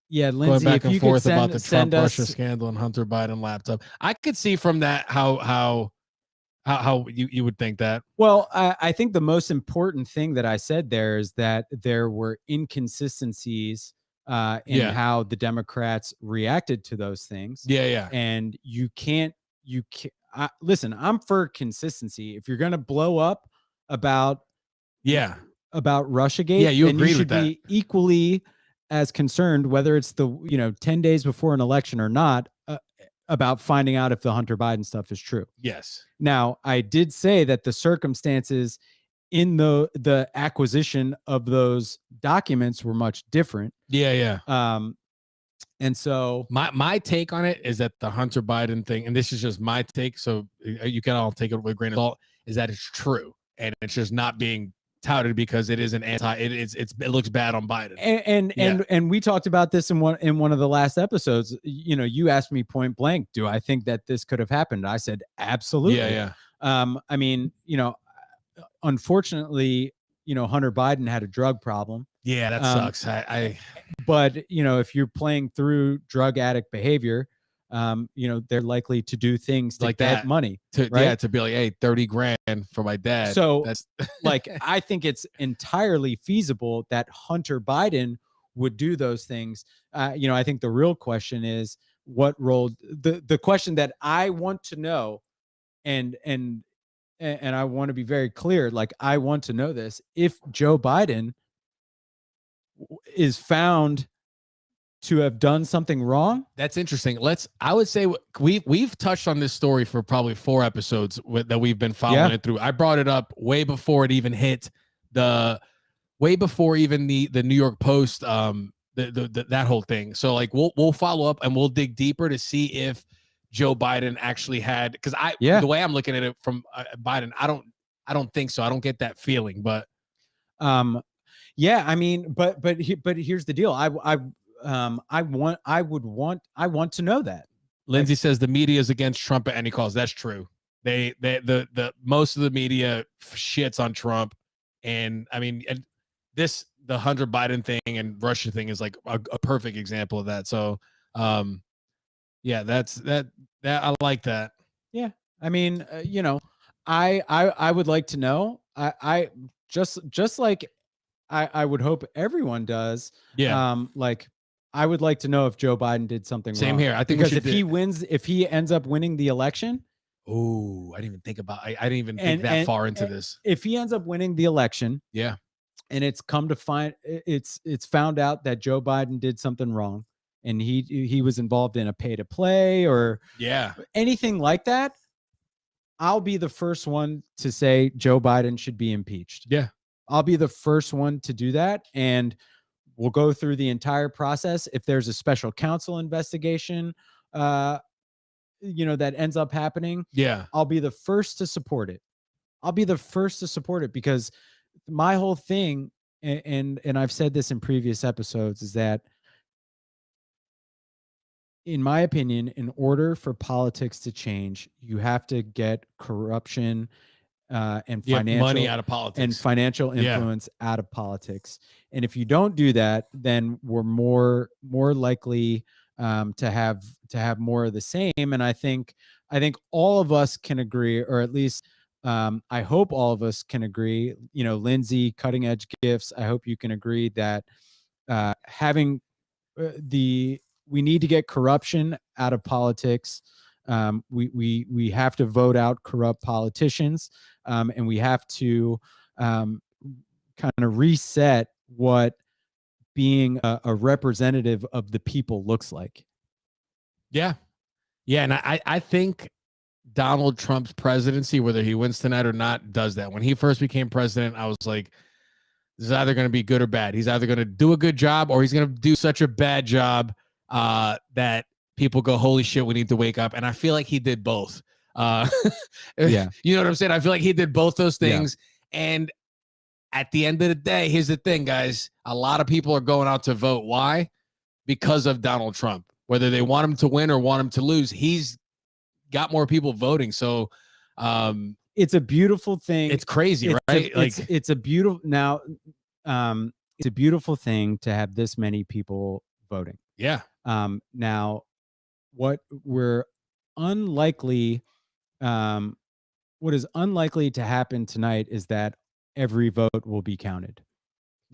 Yeah, going Lindsay, back if and you forth could about the send Trump Russia us, scandal and Hunter Biden laptop. I could see from that how you would think that. well, I think the most important thing that I said there is that there were inconsistencies in Yeah. how the Democrats reacted to those things. Yeah. And you can't listen, I'm for consistency. If you're going to blow up about Yeah. Russiagate, Yeah, you then agreed you with should be equally as concerned, whether it's 10 days before an election or not, about finding out if the Hunter Biden stuff is true. Yes. Now, I did say that the circumstances in the acquisition of those documents were much different. Yeah. And so My take on it is that the Hunter Biden thing, and this is just my take, so you can all take it with a grain of salt, is that it's true and it's just not being touted because it is an it looks bad on Biden. And we talked about this in one of the last episodes. You asked me point blank, do I think that this could have happened? I said absolutely. Yeah. I mean, unfortunately, Hunter Biden had a drug problem. Yeah, that sucks. But if you're playing through drug addict behavior, they're likely to do things to Like get that. money. to right? to be like, hey, 30 grand for my dad. So, that's like, I think it's entirely feasible that Hunter Biden would do those things. I think the real question is what role the question that I want to know, and I want to be very clear. Like, I want to know this: if Joe Biden is found to have done something wrong. That's interesting. I would say we've touched on this story for probably 4 episodes that we've been following it through. I brought it up way before it even hit way before even the New York Post, that whole thing. So like we'll follow up and we'll dig deeper to see if Joe Biden actually had, because the way I'm looking at it from Biden, I don't think so. I don't get that feeling, but yeah, I mean, but here's the deal. I want to know that. Lindsay says the media is against Trump at any cost. That's true. The most of the media shits on Trump, and I mean, and the Hunter Biden thing and Russia thing is like a perfect example of that. So, yeah, that I like that. Yeah, I mean, I would like to know. I just like I would hope everyone does. Yeah. Like, I would like to know if Joe Biden did something Same wrong. here. I think because if he ends up winning the election. Oh, I didn't even think about. I didn't even think that far into this. If he ends up winning the election, yeah, and it's come to find it's found out that Joe Biden did something wrong, and he was involved in a pay to play or Yeah. anything like that, I'll be the first one to say Joe Biden should be impeached. Yeah. I'll be the first one to do that, and we'll go through the entire process. If there's a special counsel investigation, that ends up happening, Yeah. I'll be the first to support it. I'll be the first to support it, because my whole thing, and I've said this in previous episodes, is that, in my opinion, in order for politics to change, you have to get corruption and Yeah, financial money out of politics. and financial Yeah. influence out of politics. And if you don't do that, then we're more likely to have more of the same. And I think all of us can agree, or at least I hope all of us can agree. Lindsay, Cutting Edge Gifts, I hope you can agree that having we need to get corruption out of politics. We have to vote out corrupt politicians, and we have to kind of reset what being a representative of the people looks like. Yeah. Yeah. And I think Donald Trump's presidency, whether he wins tonight or not, does that. When he first became president, I was like, this is either going to be good or bad. He's either going to do a good job or he's going to do such a bad job that people go, holy shit, we need to wake up. And I feel like he did both. Yeah. You know what I'm saying? I feel like he did both those things. Yeah. And at the end of the day, here's the thing, guys. A lot of people are going out to vote. Why? Because of Donald Trump. Whether they want him to win or want him to lose, he's got more people voting. So it's a beautiful thing. It's crazy, right? It's a beautiful now. It's a beautiful thing to have this many people voting. Yeah. Now, what we're unlikely, what is unlikely to happen tonight is that every vote will be counted.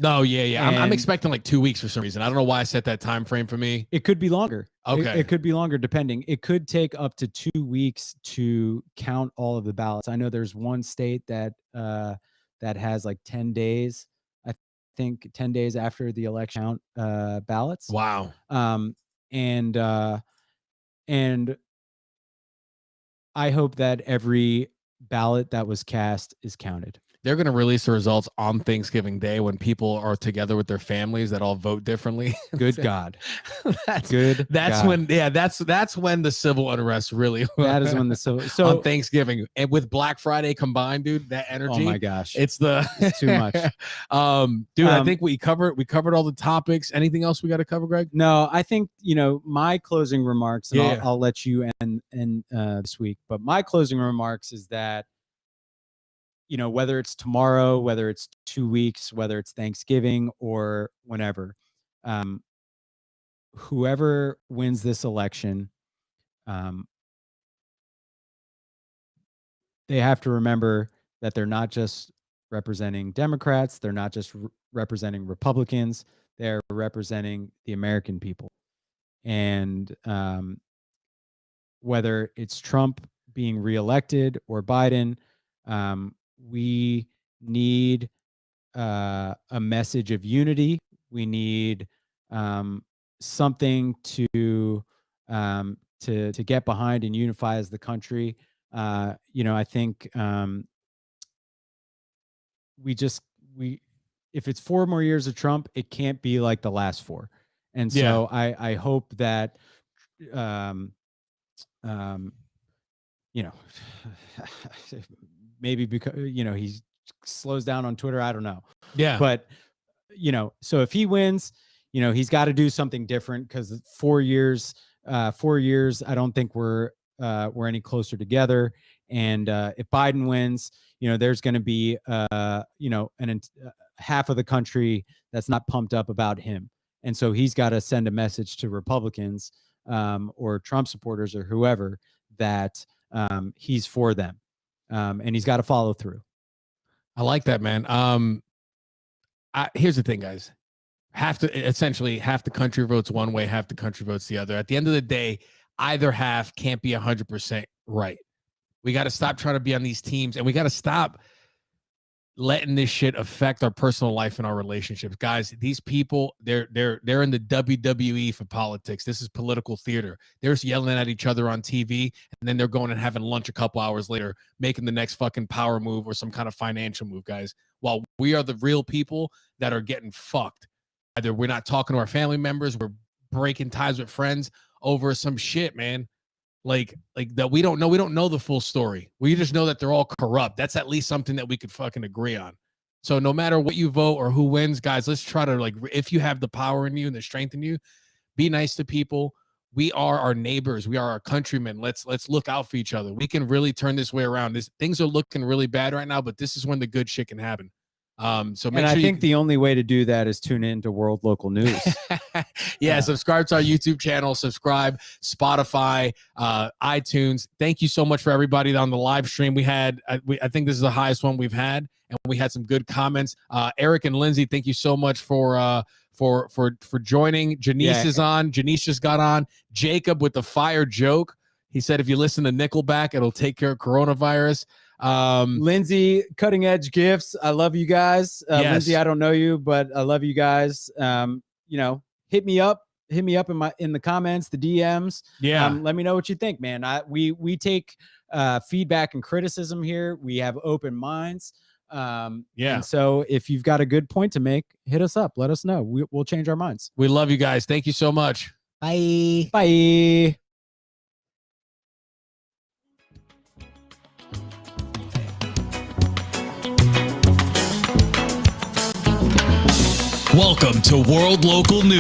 No, yeah. I'm expecting like 2 weeks for some reason. I don't know why I set that time frame for me. It could be longer. Okay. It could be longer, depending. It could take up to 2 weeks to count all of the ballots. I know there's one state that has like 10 days. I think 10 days after the election count ballots. Wow. And I hope that every ballot that was cast is counted. They're going to release the results on Thanksgiving Day when people are together with their families that all vote differently. Good God. That's when the civil unrest really. That is when the civil. So on Thanksgiving and with Black Friday combined, dude, that energy. Oh my gosh. It's too much. Dude, I think we covered all the topics. Anything else we got to cover, Greg? No, I think, my closing remarks, and Yeah. I'll let you end this week, but my closing remarks is that, whether it's tomorrow, whether it's 2 weeks, whether it's Thanksgiving or whenever, whoever wins this election, they have to remember that they're not just representing Democrats. They're not just representing Republicans. They're representing the American people. And whether it's Trump being reelected or Biden, we need a message of unity. We need something to get behind and unify as the country. I think if it's 4 more years of Trump, it can't be like the last 4. And so I hope that maybe because he slows down on Twitter, I don't know. Yeah. But so if he wins, he's got to do something different, because 4 years, I don't think we're any closer together. And if Biden wins, there's going to be half of the country that's not pumped up about him. And so he's got to send a message to Republicans or Trump supporters or whoever that he's for them. And he's got to follow through. I like that, man. Here's the thing, guys. Half the country votes one way, half the country votes the other. At the end of the day, either half can't be 100% right. We got to stop trying to be on these teams, and we got to stop letting this shit affect our personal life and our relationships. Guys, these people, they're in the WWE for politics. This is political theater. They're yelling at each other on TV, and then they're going and having lunch a couple hours later, making the next fucking power move or some kind of financial move, guys. While we are the real people that are getting fucked. Either we're not talking to our family members, we're breaking ties with friends over some shit, man. Like that we don't know the full story. We just know that they're all corrupt. That's at least something that we could fucking agree on. So no matter what you vote or who wins, guys, let's try to, like, if you have the power in you and the strength in you, be nice to people. We are our neighbors. We are our countrymen. Let's look out for each other. We can really turn this way around. Things are looking really bad right now, but this is when the good shit can happen. So make and sure I think the only way to do that is tune into World Local News. Subscribe to our YouTube channel, subscribe, Spotify, iTunes. Thank you so much for everybody on the live stream. We had, I think this is the highest one we've had, and we had some good comments. Eric and Lindsay, thank you so much for joining. Janice is on. Janice just got on. Jacob with the fire joke. He said, if you listen to Nickelback, it'll take care of coronavirus. Lindsay, cutting edge gifts. I love you guys. Yes. Lindsay, I don't know you, but I love you guys. Hit me up in the comments, the DMs. Yeah. Let me know what you think, man. We take feedback and criticism here. We have open minds. And so if you've got a good point to make, hit us up. Let us know. We'll change our minds. We love you guys. Thank you so much. Bye. Bye. Welcome to World Local News.